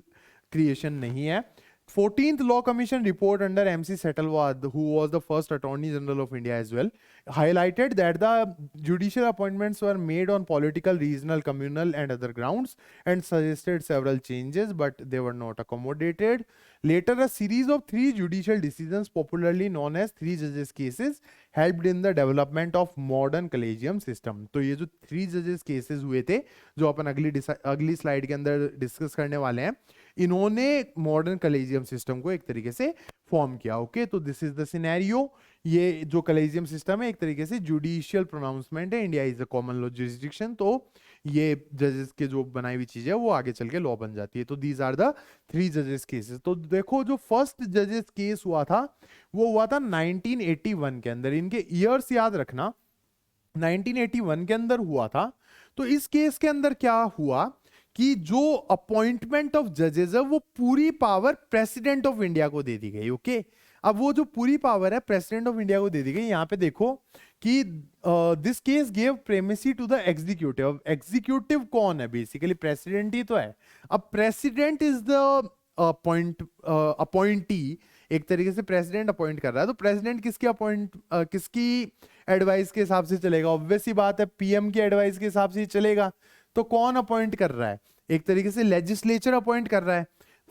क्रिएशन नहीं है। 14th Law Commission report under MC Setalwad, who was the first Attorney General of India as well, highlighted that the judicial appointments were made on political, regional, communal and other grounds and suggested several changes, but they were not accommodated. Later, a series of 3 judicial decisions, popularly known as 3 judges cases, helped in the development of modern collegium system। तो ये जो 3 judges cases हुए थे, जो अपन अगली स्लाइड के अंदर डिस्कस करने वाले हैं, इन्होंने मॉडर्न कलेजियम सिस्टम को एक तरीके से फॉर्म किया। ओके, तो दिस इज द सिनेरियो। ये जो कलेजियम सिस्टम है एक तरीके से जुडिशियल प्रोनाउंसमेंट है, India is a common law jurisdiction, तो ये जजेस के जो बनाई हुई चीज है वो आगे चल के लॉ बन जाती है। तो दीज आर द 3 जजेस केसेस। तो देखो, जो फर्स्ट जजेस केस हुआ था वो हुआ था 1981 के अंदर, इनके ईयर्स याद रखना, 1981 के अंदर हुआ था। तो इस केस के अंदर क्या हुआ कि जो अपॉइंटमेंट ऑफ जजेस है वो पूरी पावर प्रेसिडेंट ऑफ इंडिया को दे दी गई। ओके, अब वो जो पूरी पावर है प्रेसिडेंट ऑफ इंडिया को दे दी गई। यहां पे देखो कि this case give primacy to the executive. Executive कौन है? बेसिकली प्रेसिडेंट ही तो है। अब प्रेसिडेंट इज द अपॉइंटी, एक तरीके से प्रेसिडेंट अपॉइंट कर रहा है। तो प्रेसिडेंट किसकी एडवाइस के हिसाब से चलेगा? ऑब्वियस ही बात है, पीएम की एडवाइस के हिसाब से ही चलेगा। तो कौन अपॉइंट कर रहा है? एक तरीके से लेजिस्लेचर अपॉइंट कर रहा है।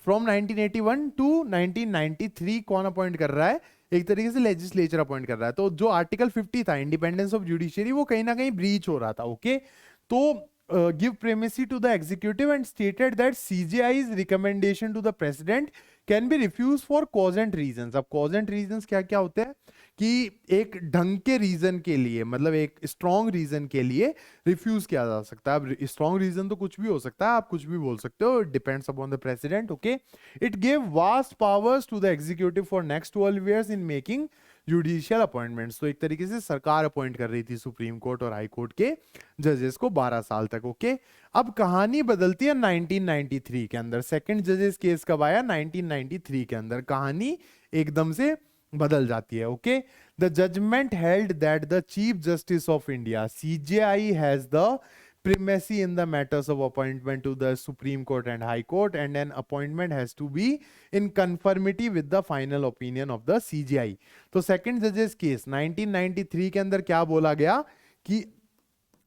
फ्रॉम 1981 टू 1993 कौन अपॉइंट कर रहा है? एक तरीके से लेजिस्लेचर अपॉइंट कर रहा है। तो जो आर्टिकल 50 था, इंडिपेंडेंस ऑफ जुडिशियरी, वो कहीं ना कहीं ब्रीच हो रहा था। ओके, तो give primacy to the executive and stated that CJI's recommendation to the president can be refuse for cogent reasons. अब कॉजेंट रीजंस क्या क्या होते हैं कि एक ढंग के रीजन के लिए, मतलब एक स्ट्रॉन्ग रीजन के लिए रिफ्यूज किया जा सकता है। अब स्ट्रॉन्ग रीजन तो कुछ भी हो सकता है, आप कुछ भी बोल सकते हो, depends upon the president. Okay, it give vast powers to the executive for next 12 years in making judicial appointments. तो एक तरीके से सरकार अपॉइंट कर रही थी सुप्रीम कोर्ट और हाई कोर्ट के जजेस को 12 साल तक। ओके, अब कहानी बदलती है 1993 के अंदर। सेकंड जजेस केस कब आया? 1993 के अंदर कहानी एकदम से बदल जाती है। Okay, the judgment held that the chief justice of India CJI has the primacy in the matters of appointment to the Supreme Court and High Court, and an appointment has to be in conformity with the final opinion of the CJI। तो सेकंड जजेस केस 1993 के अंदर क्या बोला गया कि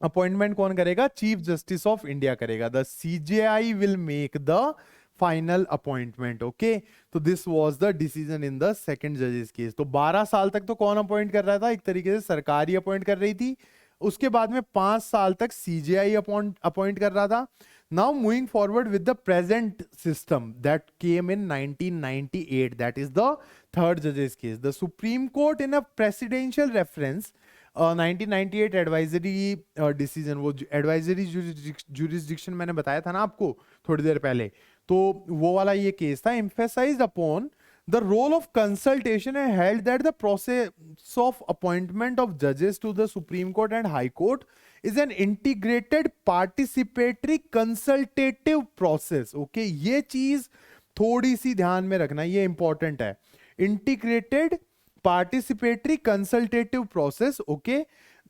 अपॉइंटमेंट कौन करेगा? चीफ जस्टिस ऑफ इंडिया करेगा। The CJI will make the final appointment. Okay, तो this was the decision in the second जजेस केस। तो 12 साल तक तो कौन अपॉइंट कर रहा था? एक तरीके से सरकार ही अपॉइंट कर रही थी। उसके बाद में 5 साल तक सीजेआई अपॉइंट कर रहा था। Now moving forward with the present system that came in 1998, that is the third जजेस case. The supreme court in a presidential reference 1998 advisory decision, वो एडवाइजरी जुरिसडिक्शन मैंने बताया था ना आपको थोड़ी देर पहले, तो वो वाला ये केस था। Emphasised upon the role of consultation and held that the process of appointment of judges to the Supreme Court and High Court is an integrated participatory consultative process। okay, ये चीज थोड़ी सी ध्यान में रखना, ये इंपॉर्टेंट है। integrated participatory consultative process। okay,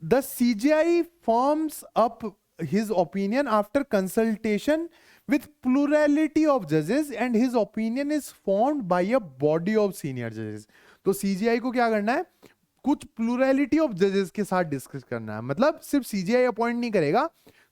the CJI forms up his opinion after consultation with plurality of judges and his opinion is formed by a body of senior judges। तो CJI को क्या करना है? कुछ प्लूरैलिटी ऑफ जजेस के साथ डिस्कस करना है। मतलब सिर्फ CJI अपॉइंट नहीं करेगा,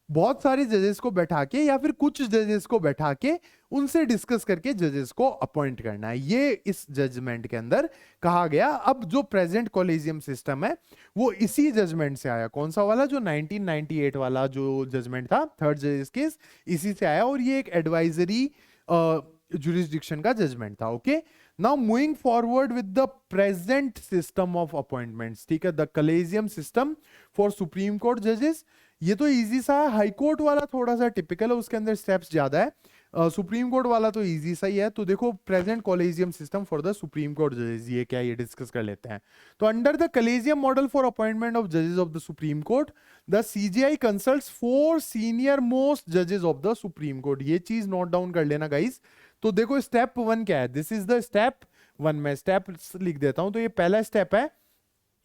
बहुत सारे जजेस को बैठा के या फिर कुछ जजेस को बैठा के उनसे डिस्कस करके जजेस को अपॉइंट करना है, ये इस जजमेंट के अंदर कहा गया। अब जो प्रेजेंट कॉलेजियम सिस्टम है वो इसी जजमेंट से आया। कौन सा वाला? जो 1998 वाला जो जजमेंट था, थर्ड जजेस केस, इसी से आया। और ये एक एडवाइजरी जुरिस्डिक्शन का जजमेंट था। Okay, now moving forward with the present system of appointments, ठीक है, the collegium system for supreme court जजेस। ये तो इजी सा है। हाई कोर्ट वाला थोड़ा सा टिपिकल है, उसके अंदर स्टेप्स ज्यादा है। सुप्रीम कोर्ट वाला तो इजी सा ही है। तो देखो, present collegium system for the supreme court जजेस, ये क्या है, ये डिस्कस कर लेते हैं। तो under the collegium model for appointment of जजेस of the supreme court, the CJI consults 4 senior most जजेस ऑफ द सुप्रीम कोर्ट। ये चीज नोट डाउन कर लेना गाइस। तो देखो स्टेप 1 क्या है, दिस इज द स्टेप 1। मैं स्टेप लिख देता हूं। तो ये पहला स्टेप है,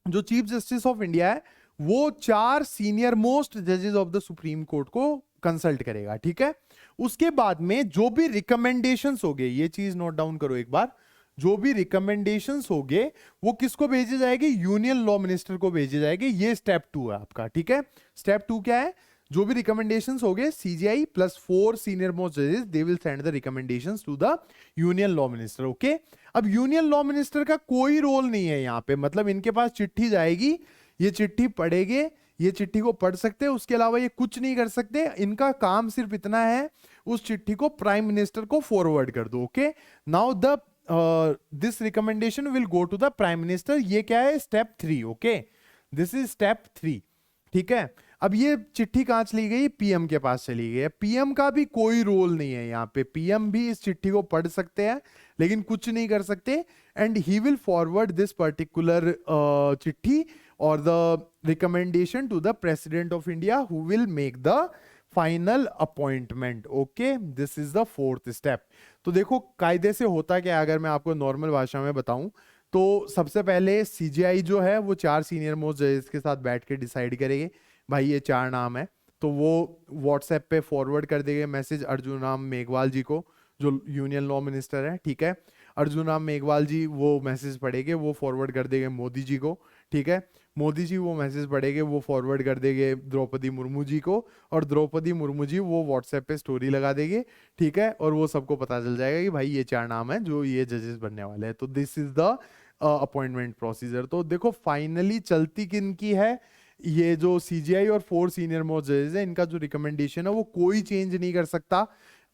जो चीफ जस्टिस ऑफ इंडिया है वो 4 सीनियर मोस्ट जजेस ऑफ द सुप्रीम कोर्ट को कंसल्ट करेगा, ठीक है। उसके बाद में जो भी रिकमेंडेशंस होंगे, ये चीज नोट डाउन करो एक बार, जो भी रिकमेंडेशंस होंगे वो किसको भेजे जाएंगे? यूनियन लॉ मिनिस्टर को भेजे जाएंगे। ये स्टेप 2 है आपका, ठीक है। स्टेप 2 क्या है? जो भी रिकमेंडेशंस होंगे, सीजीआई प्लस 4 सीनियर मोस्ट जजेस, they will send the recommendations to the union law minister. Okay, अब यूनियन लॉ मिनिस्टर का कोई रोल नहीं है यहां पे, मतलब इनके पास चिट्ठी जाएगी, ये चिट्ठी पढ़ेंगे, ये चिट्ठी को पढ़ सकते हैं, उसके अलावा ये कुछ नहीं कर सकते। इनका काम सिर्फ इतना है, उस चिट्ठी को प्राइम मिनिस्टर को फॉरवर्ड कर दो। Okay, now the this recommendation will go to the prime minister. ये क्या है? Step 3। Okay, this is step 3, ठीक है। अब ये चिट्ठी कहां चली गई? पीएम के पास चली गई है। पीएम का भी कोई रोल नहीं है यहां पे। पीएम भी इस चिट्ठी को पढ़ सकते हैं लेकिन कुछ नहीं कर सकते। And he will forward this particular चिट्ठी और the recommendation to the president of India, who will make the final appointment. Okay, this is the 4th step. तो देखो कायदे से होता क्या है, अगर मैं आपको नॉर्मल भाषा में बताऊं तो सबसे पहले सीजीआई जो है वो 4 सीनियर मोस्ट जजेस के साथ बैठ के डिसाइड करेंगे, भाई ये 4 नाम है। तो वो व्हाट्सएप पे फॉरवर्ड कर देंगे मैसेज अर्जुन राम मेघवाल जी को, जो यूनियन लॉ मिनिस्टर है, ठीक है। अर्जुन राम मेघवाल जी वो मैसेज पढ़ेंगे, वो फॉरवर्ड कर देंगे मोदी जी को, ठीक है। मोदी जी वो मैसेज पढ़ेंगे, वो फॉरवर्ड कर देंगे द्रौपदी मुर्मू जी को, और द्रौपदी मुर्मू जी वो व्हाट्सएप पे स्टोरी लगा देंगे, ठीक है। और वो सबको पता चल जाएगा कि भाई ये 4 नाम है जो ये जजेस बनने वाले हैं। तो this is the appointment procedure. तो देखो फाइनली चलती किन की है? ये जो सीजीआई और 4 सीनियर मोस्ट जजेस है, इनका जो रिकमेंडेशन है वो कोई चेंज नहीं कर सकता।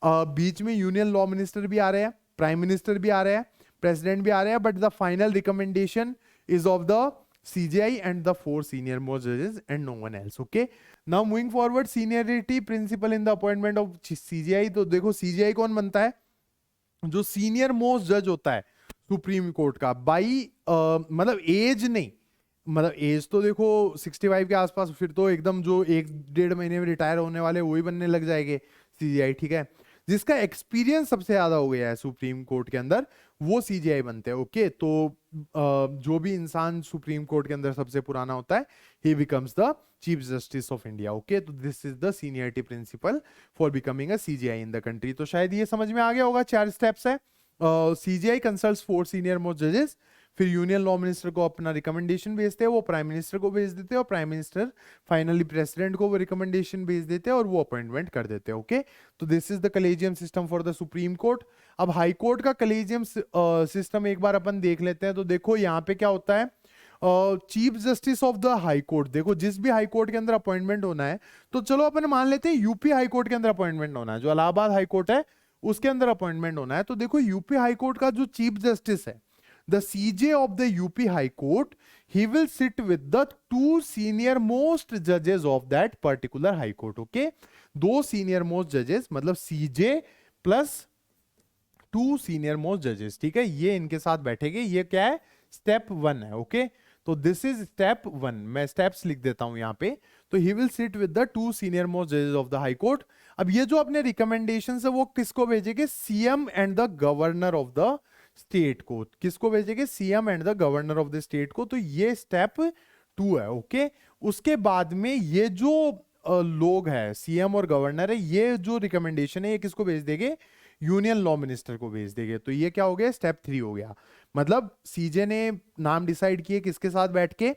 बीच में यूनियन लॉ मिनिस्टर भी आ रहे हैं, प्राइम मिनिस्टर भी आ रहे हैं, प्रेसिडेंट भी आ रहे हैं, but the final recommendation is of the CGI and the 4 senior most judges and no one else. Okay, now moving forward, seniority principle in the appointment of CGI. तो देखो CGI कौन बनता है? जो सीनियर मोस्ट जज होता है सुप्रीम कोर्ट का, बाई मतलब एज नहीं, मतलब एज तो देखो 65 के आसपास, फिर तो एकदम जो 1-1.5 महीने में रिटायर होने वाले वही बनने लग जाएंगे सीजीआई, ठीक है। जिसका एक्सपीरियंस सबसे ज्यादा हो गया है सुप्रीम कोर्ट के अंदर, वो सीजीआई बनते हैं। ओके, तो जो भी इंसान सुप्रीम कोर्ट के अंदर सबसे पुराना होता है, he becomes the chief justice of India. Okay, तो this is the seniority principle for becoming a CJI in the country. तो शायद ये समझ में आ गया होगा, 4 स्टेप्स है। सीजीआई कंसल्ट्स 4 सीनियर मोस्ट जजेस, फिर यूनियन लॉ मिनिस्टर को अपना रिकमेंडेशन भेजते हैं, वो प्राइम मिनिस्टर को भेज देते हैं, और प्राइम मिनिस्टर फाइनली प्रेसिडेंट को वो रिकमेंडेशन भेज देते हैं और वो अपॉइंटमेंट कर देते हैं। ओके, तो this is the collegium system for the supreme court. अब हाई कोर्ट का कलेजियम सिस्टम एक बार अपन देख लेते हैं। तो देखो यहाँ पे क्या होता है, chief justice of the high court, देखो जिस भी हाई कोर्ट के अंदर अपॉइंटमेंट होना है, तो चलो अपन मान लेते हैं यूपी हाई कोर्ट के अंदर अपॉइंटमेंट होना है, जो इलाहाबाद हाई कोर्ट है उसके अंदर अपॉइंटमेंट होना है। तो देखो यूपी हाई कोर्ट का जो चीफ जस्टिस है, the CJ of the UP High Court, he will sit with the 2 senior most judges of that particular High Court. Okay, 2 senior most judges मतलब CJ plus 2 senior most judges, ठीक है, ये इनके साथ बैठेंगे। ये क्या है? स्टेप 1 है। ओके, तो दिस इज स्टेप 1। मैं स्टेप्स लिख देता हूं यहां पे। तो he will sit with the 2 senior most जजेस ऑफ द हाई कोर्ट। अब ये जो अपने रिकमेंडेशन है वो किसको भेजेंगे? CM and the governor of the state को। किसको भेजेंगे? CM and the governor of the state को। तो ये स्टेप 2 है। ओके, उसके बाद में ये जो लोग हैं, सीएम और गवर्नर है, ये जो रिकमेंडेशन है ये किसको भेज देंगे? यूनियन लॉ मिनिस्टर को भेज देंगे। तो ये क्या हो गया? स्टेप 3 हो गया। मतलब सीजे ने नाम डिसाइड किए किसके साथ बैठ के,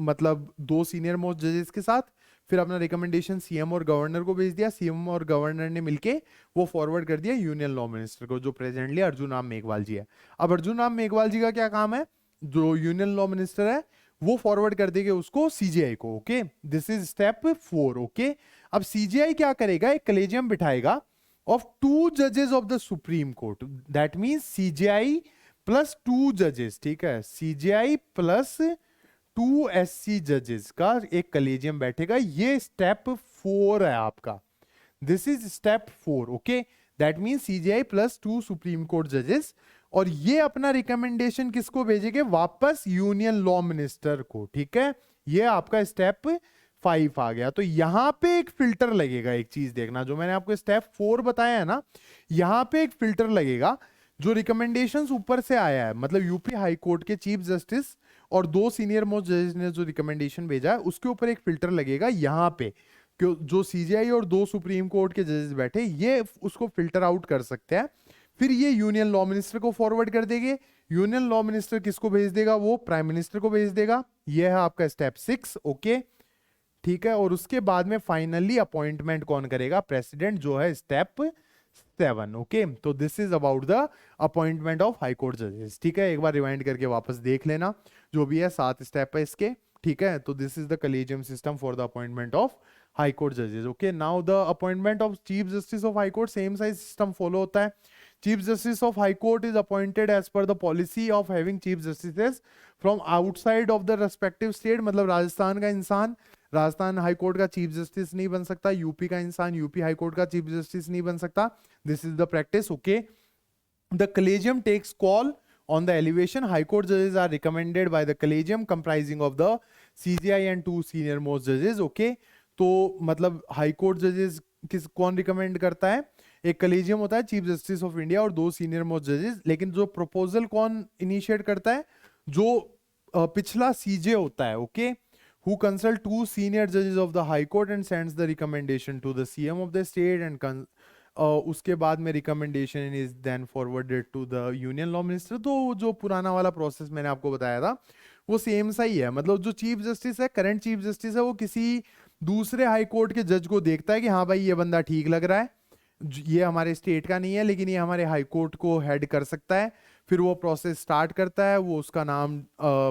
मतलब 2 सीनियर मोस्ट जजेस के साथ, फिर अपना रिकमेंडेशन सीएम और गवर्नर को भेज दिया, सीएम और गवर्नर ने मिलके वो फॉरवर्ड कर दिया यूनियन लॉ मिनिस्टर को, जो प्रेजेंटली अर्जुन राम मेघवाल जी है। अब अर्जुन राम मेघवाल जी का क्या काम है, जो यूनियन लॉ मिनिस्टर है वो फॉरवर्ड कर देंगे उसको सीजीआई को। Okay, this is step 4। Okay, अब सीजीआई क्या करेगा, एक कलेजियम बिठाएगा ऑफ 2 जजेस of the supreme court, that means CGI plus 2 जजेस, ठीक है, सीजीआई प्लस 2 एससी जजेस का एक कलेजियम बैठेगा। ये स्टेप 4 है आपका, this is step 4। Okay, that means CGI plus 2 supreme court जजेस, और ये अपना रिकमेंडेशन किसको भेजेंगे, वापस यूनियन लॉ मिनिस्टर को। ठीक है, ये आपका स्टेप 5 आ गया। तो यहां पे एक फिल्टर लगेगा, एक चीज देखना, जो मैंने आपको स्टेप 4 बताया है ना, यहां पे एक फिल्टर लगेगा। जो रिकमेंडेशंस ऊपर से आया है, मतलब यूपी हाई कोर्ट के चीफ जस्टिस और 2 सीनियर मोस्ट जजेस ने जो रिकमेंडेशन भेजा है, उसके ऊपर एक फिल्टर लगेगा यहां पे, जो सीजीआई और 2 सुप्रीम कोर्ट के जजेस बैठे, ये उसको फिल्टर आउट कर सकते हैं। फिर ये यूनियन लॉ मिनिस्टर को फॉरवर्ड कर देंगे। यूनियन लॉ मिनिस्टर किसको भेज देगा, वो प्राइम मिनिस्टर को भेज देगा। ये है आपका स्टेप 6। ओके, ठीक है, और उसके बाद में फाइनली अपॉइंटमेंट कौन करेगा, प्रेसिडेंट, जो है स्टेप 7। ओके, तो this is about the appointment of high court जजेस। ठीक है, एक बार रिवाइंड करके वापस देख लेना, जो भी है 7 स्टेप है इसके। ठीक है, तो this is the collegium system for the appointment of high court जजेस। Okay, now the appointment of chief justice of high court, same size system follow होता है। Chief Justice of High Court is appointed as per the policy of having Chief Justices from outside of the respective state। मतलब राजस्थान का इंसान राजस्थान हाई कोर्ट का चीफ जस्टिस नहीं बन सकता, यूपी का इंसान यूपी हाई कोर्ट का चीफ जस्टिस नहीं बन सकता। This is the practice. Okay, the collegium takes call on the elevation. High court judges are recommended by the collegium comprising of the CJI and 2 senior most judges. Okay, तो मतलब हाई कोर्ट जजेस कौन रिकमेंड करता है, एक कलेजियम होता है चीफ जस्टिस ऑफ इंडिया और 2 सीनियर मोस्ट जजेस। लेकिन जो प्रपोजल कौन इनिशिएट करता है, जो पिछला सीजे होता है। ओके, हु कंसल्ट 2 सीनियर जजेस of the high court and sends the recommendation to the CM of the state and उसके बाद में recommendation is then forwarded to the union law minister. तो जो पुराना वाला प्रोसेस मैंने आपको बताया था वो सेम सा ही है। मतलब जो चीफ जस्टिस है, करंट चीफ जस्टिस है, वो किसी दूसरे हाई कोर्ट के जज को देखता है कि हाँ भाई ये बंदा ठीक लग रहा है, ये हमारे स्टेट का नहीं है लेकिन ये हमारे हाई कोर्ट को हेड कर सकता है। फिर वो प्रोसेस स्टार्ट करता है, वो उसका नाम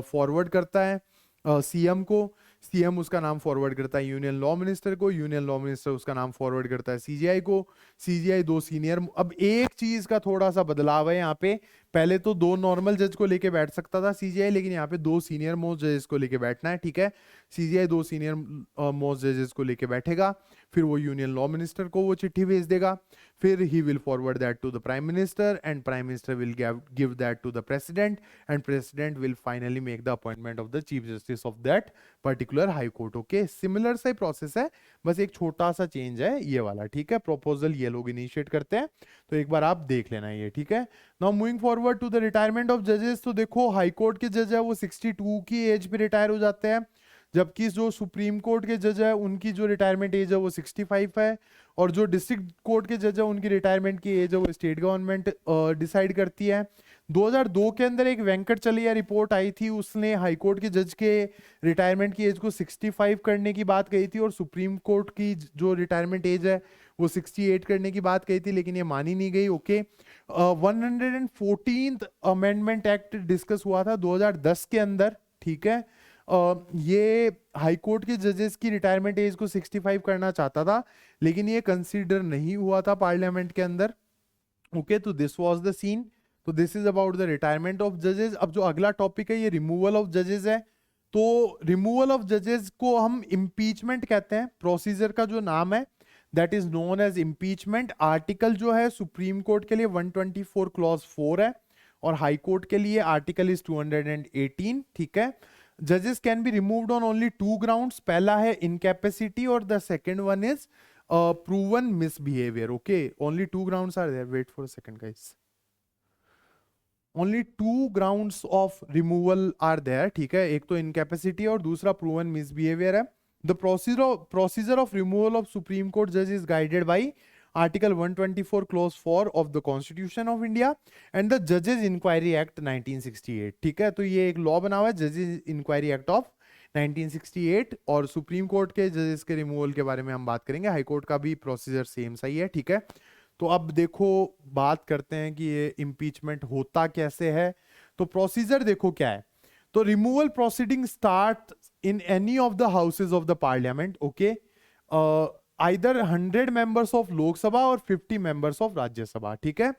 फॉरवर्ड करता है सीएम को, सीएम उसका नाम फॉरवर्ड करता है यूनियन लॉ मिनिस्टर को, यूनियन लॉ मिनिस्टर उसका नाम फॉरवर्ड करता है सीजीआई को, सीजीआई 2 सीनियर। अब एक चीज का थोड़ा सा बदलाव है यहाँ पे, पहले तो 2 नॉर्मल जज को लेके बैठ सकता था सीजीआई, लेकिन यहाँ पे 2 सीनियर मोस्ट जजेस को लेके बैठना है। ठीक है, सीजीआई 2 सीनियर मोस्ट जजेस को लेके बैठेगा, फिर वो यूनियन लॉ मिनिस्टर को वो चिट्ठी भेज देगा, फिर he will forward that to the prime minister and prime minister will give that to the president and president will finally make the appointment of the chief justice of that particular high court. Okay, similar सा प्रोसेस है, बस एक छोटा सा चेंज है ये वाला। ठीक है, प्रपोजल ये लोग इनिशिएट करते हैं, तो एक बार आप देख लेना ये। ठीक है, now moving forward to the retirement of जजेस। तो देखो हाई कोर्ट के जज है वो 62 की एज पे रिटायर हो जाते हैं, जबकि जो सुप्रीम कोर्ट के जज है उनकी जो रिटायरमेंट एज है वो 65 है, और जो डिस्ट्रिक्ट कोर्ट के जज है उनकी रिटायरमेंट की एज है वो स्टेट गवर्नमेंट डिसाइड करती है। 2002 के अंदर एक वेंकटचलिया रिपोर्ट आई थी, उसने हाई कोर्ट के जज के रिटायरमेंट की एज को 65 करने की बात कही थी, और सुप्रीम कोर्ट की जो रिटायरमेंट एज है वो 68 करने की बात कही थी, लेकिन ये मानी नहीं गई। Okay, 114th amendment act discuss हुआ था 2010 के अंदर। ठीक है, ये हाई कोर्ट के जजेस की रिटायरमेंट एज को 65 करना चाहता था, लेकिन ये कंसीडर नहीं हुआ था पार्लियामेंट के अंदर। ओके, तो दिस वाज द सीन। तो this is about the retirement of जजेस। अब जो अगला टॉपिक है ये रिमूवल ऑफ जजेस है। तो रिमूवल ऑफ जजेस को हम इम्पीचमेंट कहते हैं, प्रोसीजर का जो नाम है that is known as impeachment. Article जो है सुप्रीम कोर्ट के लिए 124 क्लॉज 4 है, और हाई कोर्ट के लिए आर्टिकल इज 218। ठीक है, जजेस can be removed on only 2 grounds. पहला है इनकैपेसिटी और the second one is proven misbehaviour. Okay, only 2 grounds are there. Wait for a second guys, only 2 grounds of removal are there. ठीक है, एक तो इनकैपेसिटी और दूसरा प्रूवन मिसबिहेवियर है। The procedure of removal of supreme court जज is guided by Article 124 Clause 4 of the Constitution of India and the Judges Inquiry Act 1968। ठीक है, तो ये एक लॉ बना हुआ है, जजेस इंक्वायरी एक्ट ऑफ 1968, और सुप्रीम कोर्ट के जजेस के रिमूवल के बारे में हम बात करेंगे। हाई कोर्ट का भी प्रोसीजर सेम सही है, ठीक है। तो अब देखो बात करते हैं कि ये इम्पीचमेंट होता कैसे है। तो प्रोसीजर देखो क्या है। तो removal proceeding start in any of the houses of the parliament, okay, either 100 members of Lok Sabha और 50 मेंबर्स ऑफ राज्यसभा, ठीक है।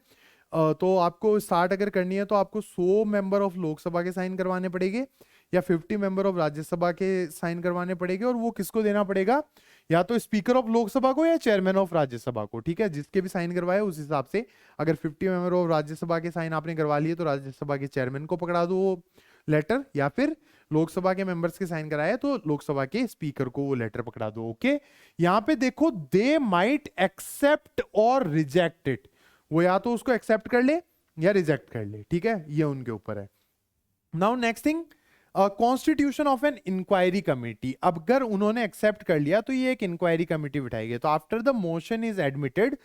तो आपको स्टार्ट अगर करनी है तो आपको 100 मेंबर ऑफ लोकसभा के साइन करवाने पड़ेंगे या 50 मेंबर ऑफ राज्यसभा के साइन करवाने पड़ेंगे, और वो किसको देना पड़ेगा, या तो स्पीकर ऑफ लोकसभा को या चेयरमैन ऑफ राज्यसभा को, ठीक है। जिसके भी साइन करवाए उस हिसाब से, अगर 50 मेंबर ऑफ राज्यसभा के साइन आपने करवा लिए तो राज्यसभा के चेयरमैन को पकड़ा दो वो लेटर, या फिर लोकसभा के मेंबर्स के साइन कराए तो लोकसभा के स्पीकर को वो लेटर पकड़ा दो, ओके। यहां पे देखो दे माइट एक्सेप्ट और रिजेक्ट इट, वो या तो उसको एक्सेप्ट कर ले या रिजेक्ट कर ले, ठीक है, ये उनके ऊपर है। Now next thing, constitution of an inquiry committee. अब अगर उन्होंने एक्सेप्ट कर लिया तो ये एक इंक्वायरी कमिटी बिठाएगी। तो after the motion is admitted,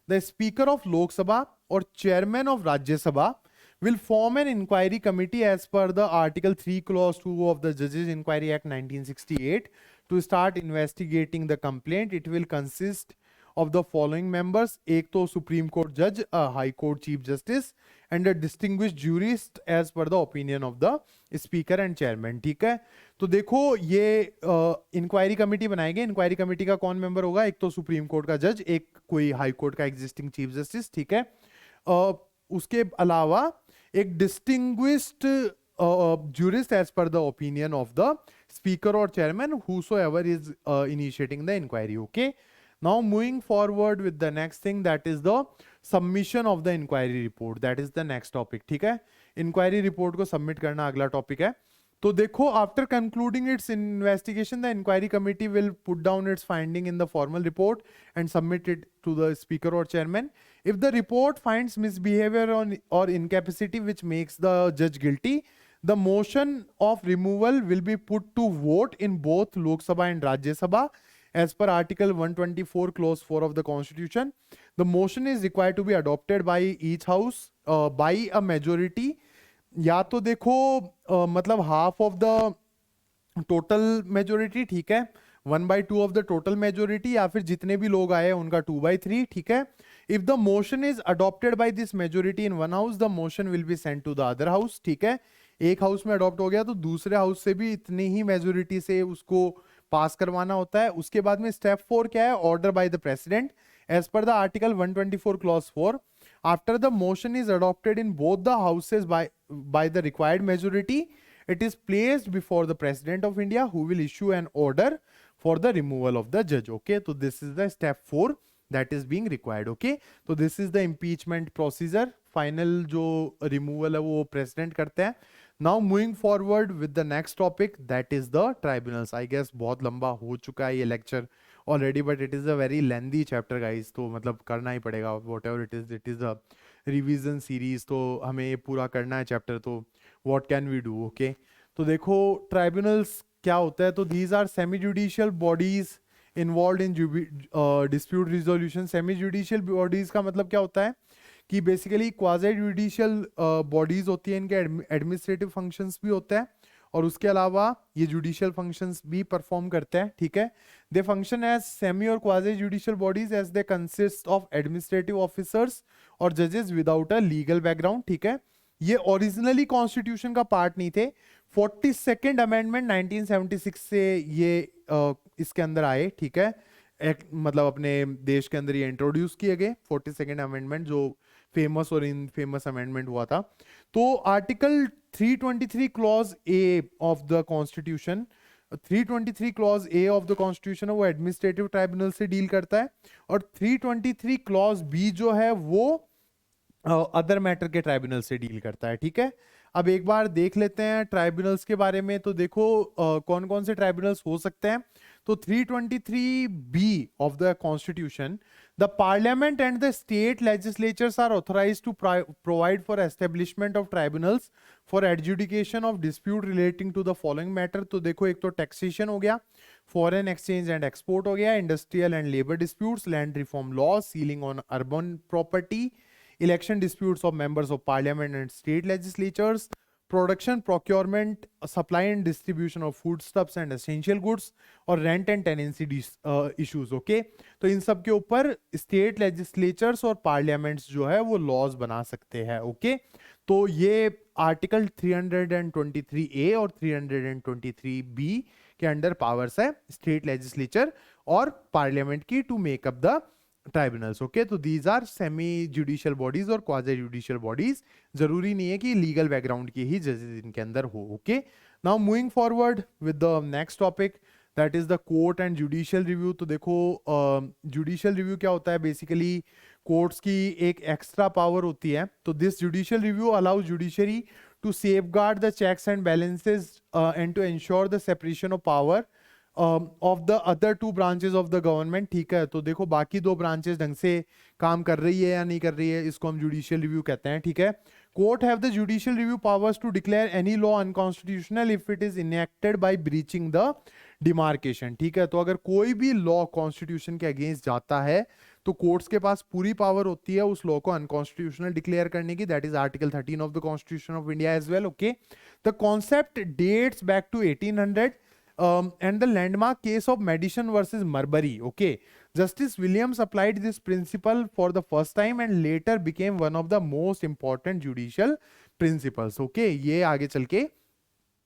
the speaker of Lok Sabha और chairman of Rajya Sabha will form an inquiry committee as per the Article 3 Clause 2 of the Judges Inquiry Act 1968 to start investigating the complaint. It will consist of the following members: एक तो सुप्रीम कोर्ट जज, high court chief justice and a distinguished jurist as per the opinion of the speaker and chairman, ठीक है। तो देखो ये इंक्वायरी कमेटी बनाएंगे। इंक्वायरी कमेटी का कौन मेंबर होगा, एक तो सुप्रीम कोर्ट का जज, एक कोई हाई कोर्ट का एग्जिस्टिंग चीफ जस्टिस, ठीक है। उसके अलावा एक distinguished jurist as per the opinion of the speaker or chairman, whosoever is initiating the inquiry, okay. Now moving forward with the next thing, that is the submission of the inquiry report, that is the next topic, ठीक है। inquiry report को submit करना अगला topic है। तो देखो after concluding its investigation, the inquiry committee will put down its finding in the formal report and submit it to the speaker or chairman. If the report finds misbehavior or incapacity which makes the judge guilty, the motion of removal will be put to vote in both Lok Sabha and Rajya Sabha as per Article 124 Clause 4 of the Constitution. The motion is required to be adopted by each house by a majority, या तो देखो मतलब half of the total majority, ठीक है, 1/2 ऑफ द टोटल मेजोरिटी, या फिर जितने भी लोग आए उनका 2/3, ठीक है। If the motion is adopted by this majority in one house, the motion will be sent to the other house, ठीक है। एक हाउस में अडॉप्ट हो गया तो दूसरे हाउस से भी इतनी ही मेजोरिटी से उसको पास करवाना होता है। उसके बाद में स्टेप 4 क्या है, order by the president as per the article 124 clause 4। After the motion is adopted in both the houses by the required majority, it is placed before the President of India, who will issue an order for the removal of the judge, okay. So this is the step 4 that is being required, okay. So this is the impeachment procedure. Final जो removal है वो president करते हैं। Now moving forward with the next topic, that is the tribunals. I guess बहुत लंबा हो चुका है ये lecture already, but it is a very lengthy chapter guys, तो मतलब करना ही पड़ेगा, whatever it is a revision series, तो हमें ये पूरा करना है chapter, तो what can we do, okay। तो देखो tribunals क्या होता है, तो these are semi judicial bodies involved in dispute resolution। semi judicial bodies का मतलब क्या होता है कि बेसिकली क्वाजी जुडिशियल बॉडीज होती है, इनके एडमिनिस्ट्रेटिव फंक्शंस भी होते हैं और उसके अलावा ये जुडिशियल फंक्शंस भी परफॉर्म करते हैं, ठीक है। दे फंक्शन एज सेमी और quasi judicial bodies as they consist of administrative officers और जजेस विदाउट अ लीगल बैकग्राउंड, ठीक है। ये ओरिजिनली कॉन्स्टिट्यूशन का पार्ट नहीं थे, 42nd अमेंडमेंट 1976 से ये इसके अंदर आए, ठीक है। मतलब अपने देश के अंदर ये इंट्रोड्यूस किए गए 42nd अमेंडमेंट, जो फेमस और इनफेमस अमेंडमेंट हुआ था। तो article 323 clause A of the constitution, 323 clause A of the constitution है वो एडमिनिस्ट्रेटिव ट्राइब्यूनल से डील करता है, और 323 क्लॉज बी जो है वो अदर मैटर के ट्राइब्यूनल से डील करता है, ठीक है। अब एक बार देख लेते हैं ट्राइब्यूनल्स के बारे में। तो देखो कौन कौन से ट्राइब्यूनल्स हो सकते हैं। तो 323B of the Constitution, the Parliament and the state legislatures are authorized to provide for establishment of tribunals for adjudication of dispute relating to the following matter। तो देखो एक तो taxation हो गया, foreign exchange and export हो गया, industrial and labor disputes, land reform laws, sealing on urban property, election disputes of members of parliament and state legislatures, production, procurement, supply and distribution of food stuffs and essential goods, और rent and tenancy issues. Okay, तो इन सब के ऊपर स्टेट लेजिस्लेचर्स और पार्लियामेंट्स जो है वो लॉज बना सकते हैं। ओके, तो ये आर्टिकल 323A और 323B के अंडर पावर्स है स्टेट लेजिस्लेचर और पार्लियामेंट की to make up the tribunals. Okay, तो these are semi judicial bodies और क्वाजी जुडिशियल बॉडीज। जरूरी नहीं है कि लीगल बैकग्राउंड के ही जजेस इनके अंदर हो। Okay, now moving forward with the next topic, that is the court and judicial review. तो देखो जुडिशियल रिव्यू क्या होता है, बेसिकली कोर्ट्स की एक एक्स्ट्रा पावर होती है। तो this judicial review allows judiciary to safeguard the checks and balances and to ensure the separation of power of the other two branches of the government. ठीक है, तो देखो बाकी दो ब्रांचेस ढंग से काम कर रही है या नहीं कर रही है, इसको हम जुडिशियल रिव्यू कहते हैं। ठीक है, court have the judicial review powers to declare any law unconstitutional if it is enacted by breaching the demarcation. ठीक है, तो अगर कोई भी लॉ कॉन्स्टिट्यूशन के अगेंस्ट जाता है तो कोर्ट्स के पास पूरी पावर होती है उस लॉ को अनकॉन्स्टिट्यूशनल डिक्लेयर करने की। That is article 13 of the constitution of India as well. Okay, the concept dates back to 1800 and the landmark case of Madison versus Marbury. Okay, Justice Williams applied this principle for the first time and later became one of the most important judicial principles. Okay, ये आगे चल के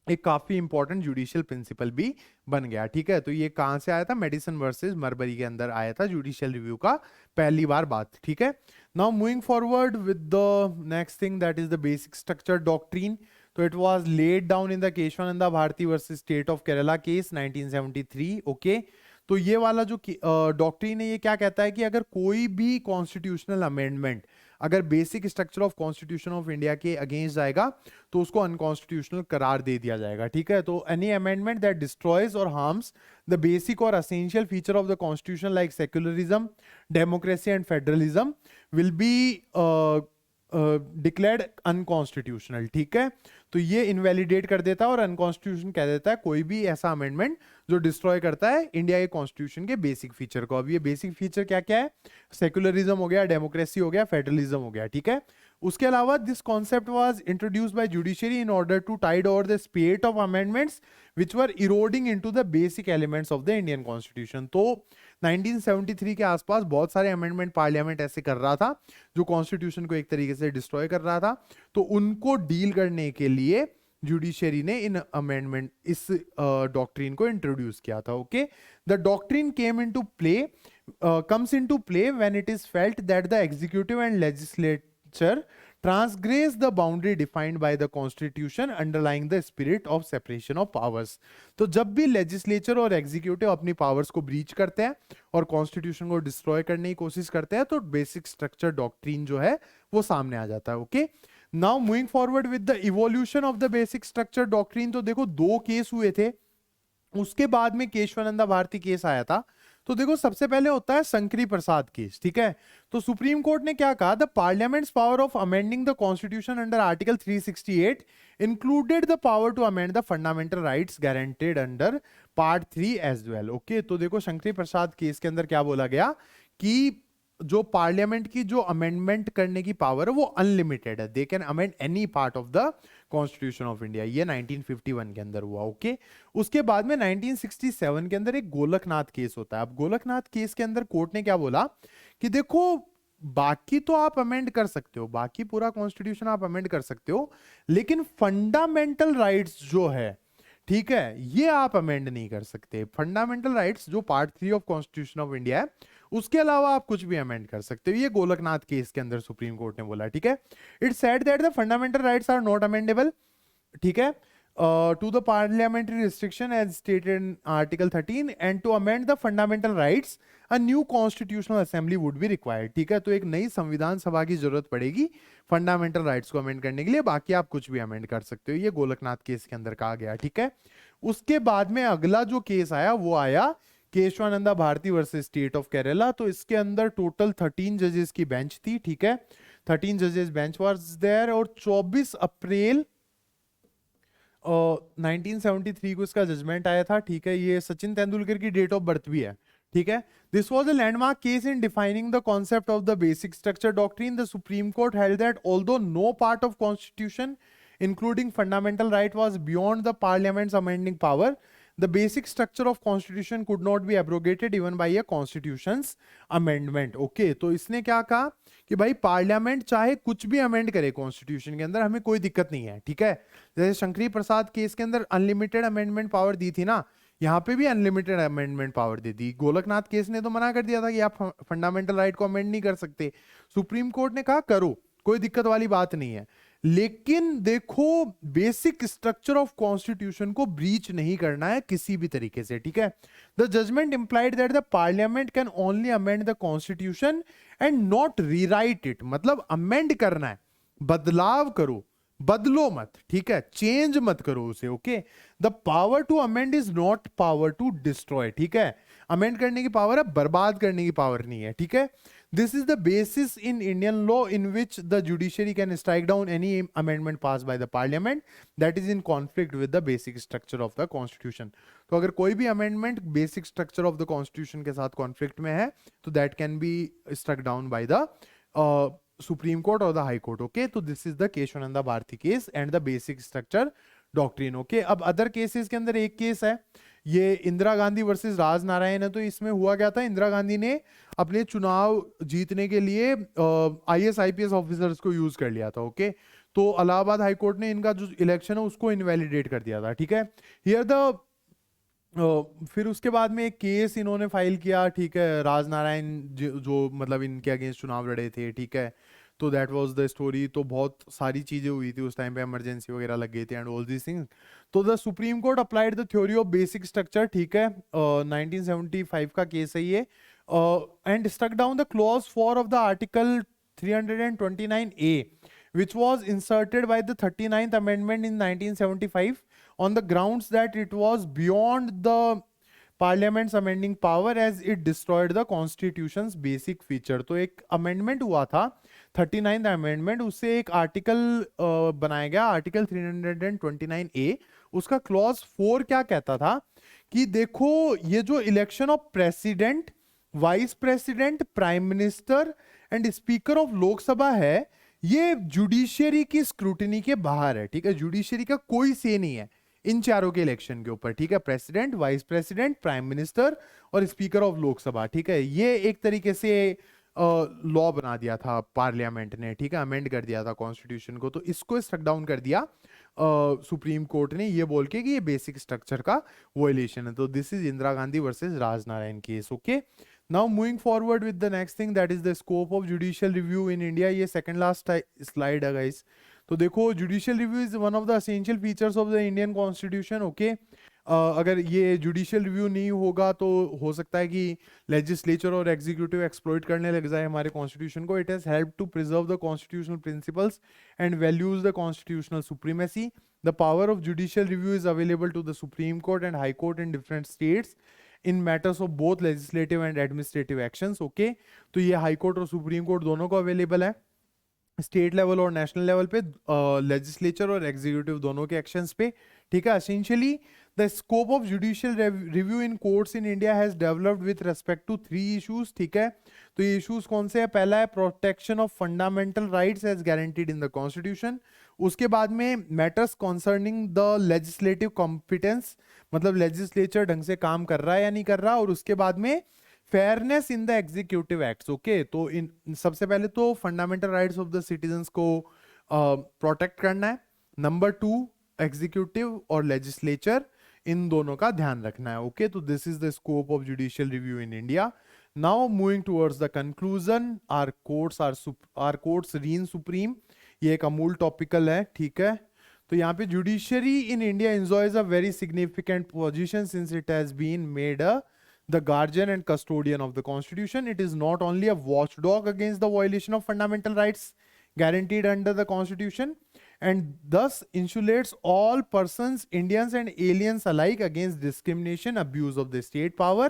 एक काफी इंपॉर्टेंट जुडिशियल प्रिंसिपल भी बन गया। ठीक है, तो ये कहां से आया था, मेडिसन वर्सेस मरबरी के अंदर आया था जुडिशियल रिव्यू का पहली बार बात। ठीक है, now moving forward with the next thing, that is the basic structure doctrine. तो it was laid down in the Kesavananda Bharati versus state of Kerala case 1973। Okay, तो ये वाला जो डॉक्ट्रीन है ये क्या कहता है कि अगर कोई भी कॉन्स्टिट्यूशनल अमेंडमेंट अगर basic structure of constitution of India के अगेंस्ट जाएगा तो उसको अनकॉन्स्टिट्यूशनल करार दे दिया जाएगा। ठीक है, तो एनी अमेंडमेंट दैट डिस्ट्रॉयज और हार्म्स द बेसिक और essential feature of the constitution like secularism, democracy and federalism will be declared unconstitutional. ठीक है, तो ये इनवैलिडेट कर देता है और अनकॉन्स्टिट्यूशन कह देता है कोई भी ऐसा अमेंडमेंट जो डिस्ट्रॉय करता है इंडिया के कॉन्स्टिट्यूशन के बेसिक फीचर को। अब ये बेसिक फीचर क्या क्या है, सेक्युलरिज्म हो गया, डेमोक्रेसी हो गया, फेडरलिज्म हो गया। ठीक है, उसके अलावा this concept was introduced by judiciary in order to tide over the spate of amendments which were eroding into the basic elements of the Indian constitution. तो 1973 के आसपास बहुत सारे अमेंडमेंट पार्लियामेंट ऐसे कर रहा था जो कॉन्स्टिट्यूशन को एक तरीके से डिस्ट्रॉय कर रहा था, तो उनको डील करने के लिए जुडिशरी ने इन अमेंडमेंट इस डॉक्ट्रीन को इंट्रोड्यूस किया था। Okay, the doctrine came into play comes into play when it is felt that the executive and legislature transgress the boundary defined by the constitution underlying the spirit of separation of powers। तो जब भी लेजिस्लेचर और एग्जीक्यूटिव अपनी पावर्स को ब्रीच करते हैं और कॉन्स्टिट्यूशन को डिस्ट्रॉय करने की कोशिश करते हैं तो बेसिक स्ट्रक्चर डॉक्ट्रीन जो है वो सामने आ जाता है। Okay, now moving forward with the evolution of the basic structure doctrine. तो देखो दो केस हुए थे, उसके बाद में केशवानंदा भारती केस आया था। तो देखो सबसे पहले होता है शंकरी प्रसाद केस। ठीक है, तो सुप्रीम कोर्ट ने क्या कहा, the parliament's power of amending the constitution under article 368 included the power to amend the fundamental rights guaranteed under part 3 as well. Okay, तो देखो शंकरी प्रसाद केस के अंदर क्या बोला गया कि जो पार्लियामेंट की जो अमेंडमेंट करने की पावर है वो अनलिमिटेड है, they can amend any part of the constitution of India. ये 1951 के अंदर हुआ। ओके, उसके बाद में 1967 के अंदर एक गोलकनाथ केस होता है। अब गोलकनाथ केस के अंदर कोर्ट ने क्या बोला कि देखो बाकी तो आप अमेंड कर सकते हो, बाकी पूरा कॉन्स्टिट्यूशन आप अमेंड कर सकते हो, लेकिन फंडामेंटल राइट्स जो है, ठीक है, ये आप अमेंड नहीं कर सकते। फंडामेंटल राइट्स जो part 3 of constitution of India है उसके अलावा आप कुछ भी अमेंड कर सकते हो। ये गोलकनाथ केस के अंदर सुप्रीम कोर्ट ने बोला। ठीक है, it said that the fundamental rights are not amendable. ठीक है, to the parliamentary restriction as stated in Article 13 and to amend the fundamental rights a new constitutional assembly would be required। ठीक है, तो एक नई संविधान सभा की जरूरत पड़ेगी फंडामेंटल राइट्स को अमेंड करने के लिए, बाकी आप कुछ भी अमेंड कर सकते हो। ये गोलकनाथ केस के अंदर कहा गया। ठीक है, उसके बाद में अगला जो केस आया वो आया Kesavananda Bharati versus state of Kerala. तो इसके अंदर टोटल 13 जजेस की बेंच थी। ठीक है, 13 जजेस बेंच वाज देयर और 24 अप्रैल 1973 को इसका जजमेंट आया था। ठीक है, ये सचिन तेंदुलकर की डेट ऑफ बर्थ भी है। ठीक है, this was a landmark case in defining the concept of the basic structure doctrine. The supreme court held that although no part of constitution including fundamental right, was beyond the parliament's amending power. The basic structure of constitution could not be abrogated even by a constitution's amendment. Okay, तो इसने क्या कहा कि भाई पार्लियामेंट चाहे कुछ भी अमेंड करे कॉन्स्टिट्यूशन के अंदर, हमें कोई दिक्कत नहीं है, ठीक है। जैसे शंकरी प्रसाद केस के अंदर अनलिमिटेड अमेंडमेंट पावर दी थी ना, यहाँ पे भी अनलिमिटेड अमेंडमेंट पावर दे दी। गोलकनाथ केस ने तो मना कर दिया था कि आप फंडामेंटल राइट को अमेंड नहीं कर सकते। सुप्रीम कोर्ट ने कहा करो, कोई दिक्कत वाली बात नहीं है, लेकिन देखो बेसिक स्ट्रक्चर ऑफ कॉन्स्टिट्यूशन को ब्रीच नहीं करना है किसी भी तरीके से, ठीक है। The judgment implied that the parliament can only amend the constitution and not rewrite it, मतलब अमेंड करना है, बदलाव करो, बदलो मत, ठीक है, चेंज मत करो उसे। Okay, the power to amend is not power to destroy, ठीक है। अमेंड करने की पावर है, बर्बाद करने की पावर नहीं है, ठीक है। This is the basis in Indian law in which the judiciary can strike down any amendment passed by the parliament that is in conflict with the basic structure of the constitution. तो अगर कोई भी amendment basic structure of the constitution के साथ conflict में है, तो that can be struck down by the Supreme Court or the High Court. Okay, तो this is the Keshavananda Bharti case and the basic structure doctrine. Okay, अब other cases के अंदर एक केस है, ये इंदिरा गांधी वर्सेस राज नारायण है। तो इसमें हुआ क्या था, इंदिरा गांधी ने अपने चुनाव जीतने के लिए आईएएस आईपीएस ऑफिसर्स को यूज कर लिया था। ओके, तो इलाहाबाद हाई कोर्ट ने इनका जो इलेक्शन है उसको इनवैलिडेट कर दिया था, ठीक है। हियर द फिर उसके बाद में एक केस इन्होंने फाइल किया, ठीक है, राज नारायण जो मतलब इनके अगेंस्ट चुनाव लड़े थे, ठीक है। तो दैट वाज द स्टोरी। तो बहुत सारी चीजें हुई थी उस टाइम पे, इमरजेंसी वगैरह लग गई थी एंड ऑल दीस थिंग्स। तो the supreme court applied the theory of basic structure, ठीक है, 1975 का केस है ये, and struck down the clause 4 of the article 329A which was inserted by the 39th amendment in 1975 on the grounds that it was beyond the parliament's amending power as it destroyed the constitution's basic feature। तो एक amendment हुआ था 39th amendment, उससे एक आर्टिकल बनाया गया, आर्टिकल 329A। उसका क्लॉज 4 क्या कहता था कि देखो ये जो election of president, vice president, prime minister and speaker of Lok Sabha है, ये जुडिशियरी की स्क्रूटिनी के बाहर है, ठीक है। जुडिशियरी का कोई से नहीं है इन चारों के इलेक्शन के ऊपर, ठीक है। President, vice president, prime minister और स्पीकर ऑफ लोकसभा, ठीक है। ये एक तरीके से लॉ बना दिया था पार्लियामेंट ने, ठीक है, अमेंड कर दिया था कॉन्स्टिट्यूशन को। तो इसको स्ट्रक डाउन कर दिया सुप्रीम कोर्ट ने, ये बोल के कि ये बेसिक स्ट्रक्चर का वोलेशन है। तो this is Indira Gandhi versus Raj Narayan case. Okay, now moving forward with the next thing, that is the scope of judicial review in India. ये सेकंड लास्ट स्लाइड है गाइस। तो देखो judicial review is one of the essential features of the Indian constitution. Okay, अगर ये जुडिशियल रिव्यू नहीं होगा तो हो सकता है कि लेजिस्लेचर और एग्जीक्यूटिव एक्सप्लॉइट करने लग जाए हमारे कॉन्स्टिट्यूशन को। It has help to preserve the constitutional principles and values the constitutional supremacy. The power of judicial review is available to the supreme court and high court in different states in matters of both legislative and administrative actions. Okay, तो ये हाई कोर्ट और सुप्रीम कोर्ट दोनों को अवेलेबल है, स्टेट लेवल और नेशनल लेवल पे, लेजिस्लेचर और एग्जीक्यूटिव दोनों के एक्शंस पे, ठीक है। Essentially the scope of judicial review in courts in India has developed with respect to 3 issues, ठीक है। तो ये इश्यूज कौन से हैं? पहला है protection of fundamental rights as guaranteed in the constitution. उसके बाद में matters concerning the legislative competence, मतलब लेजिस्लेचर ढंग से काम कर रहा है या नहीं कर रहा। और उसके बाद में fairness in the executive acts. Okay, तो इन सबसे पहले तो fundamental rights of the citizens को प्रोटेक्ट करना है। नंबर 2, एग्जीक्यूटिव और लेजिस्लेचर, इन दोनों का ध्यान रखना है। ओके, तो this is the scope of judicial review in India. Now moving towards the conclusion, are courts reign supreme. ये एक अमूल टॉपिकल है, ठीक है। तो यहाँ पे judiciary in India enjoys a very significant position since it has been made the guardian and custodian of the constitution. It is not only a watchdog against the violation of fundamental rights guaranteed under the constitution and thus insulates all persons, Indians and aliens alike, against discrimination, abuse of the state power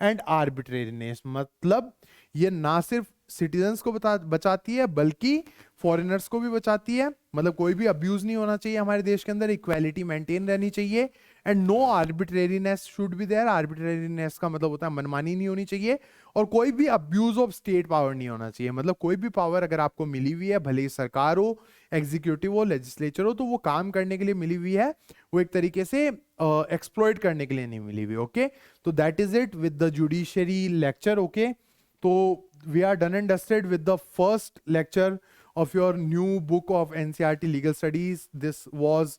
and arbitrariness। मतलब ये ना सिर्फ सिटीजन्स को बचाती है बल्कि फॉरेनर्स को भी बचाती है। मतलब कोई भी अब्यूज नहीं होना चाहिए हमारे देश के अंदर, इक्वालिटी मेंटेन रहनी चाहिए and no arbitrariness should be there. Arbitrariness का मतलब होता है मनमानी नहीं होनी चाहिए, और कोई भी अब्यूज ऑफ स्टेट पावर नहीं होना चाहिए। मतलब कोई भी पावर अगर आपको मिली हुई है, भले ही सरकार हो, एग्जीक्यूटिव हो, लेजिस्लेचर हो, तो वो काम करने के लिए मिली हुई है, वो एक तरीके से एक्सप्लॉइट करने के लिए नहीं मिली हुई। ओके, तो that is it with the judiciary lecture. Okay, तो we are done and dusted with the first lecture of your new book of NCERT Legal Studies. This was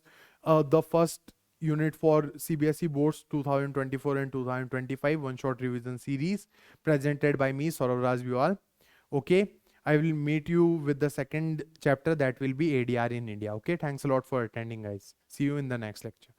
the first unit for CBSE Boards 2024 and 2025 one-shot revision series presented by me, Saurav Raj Viwal. Okay, I will meet you with the second chapter, that will be ADR in India. Okay, thanks a lot for attending, guys. See you in the next lecture.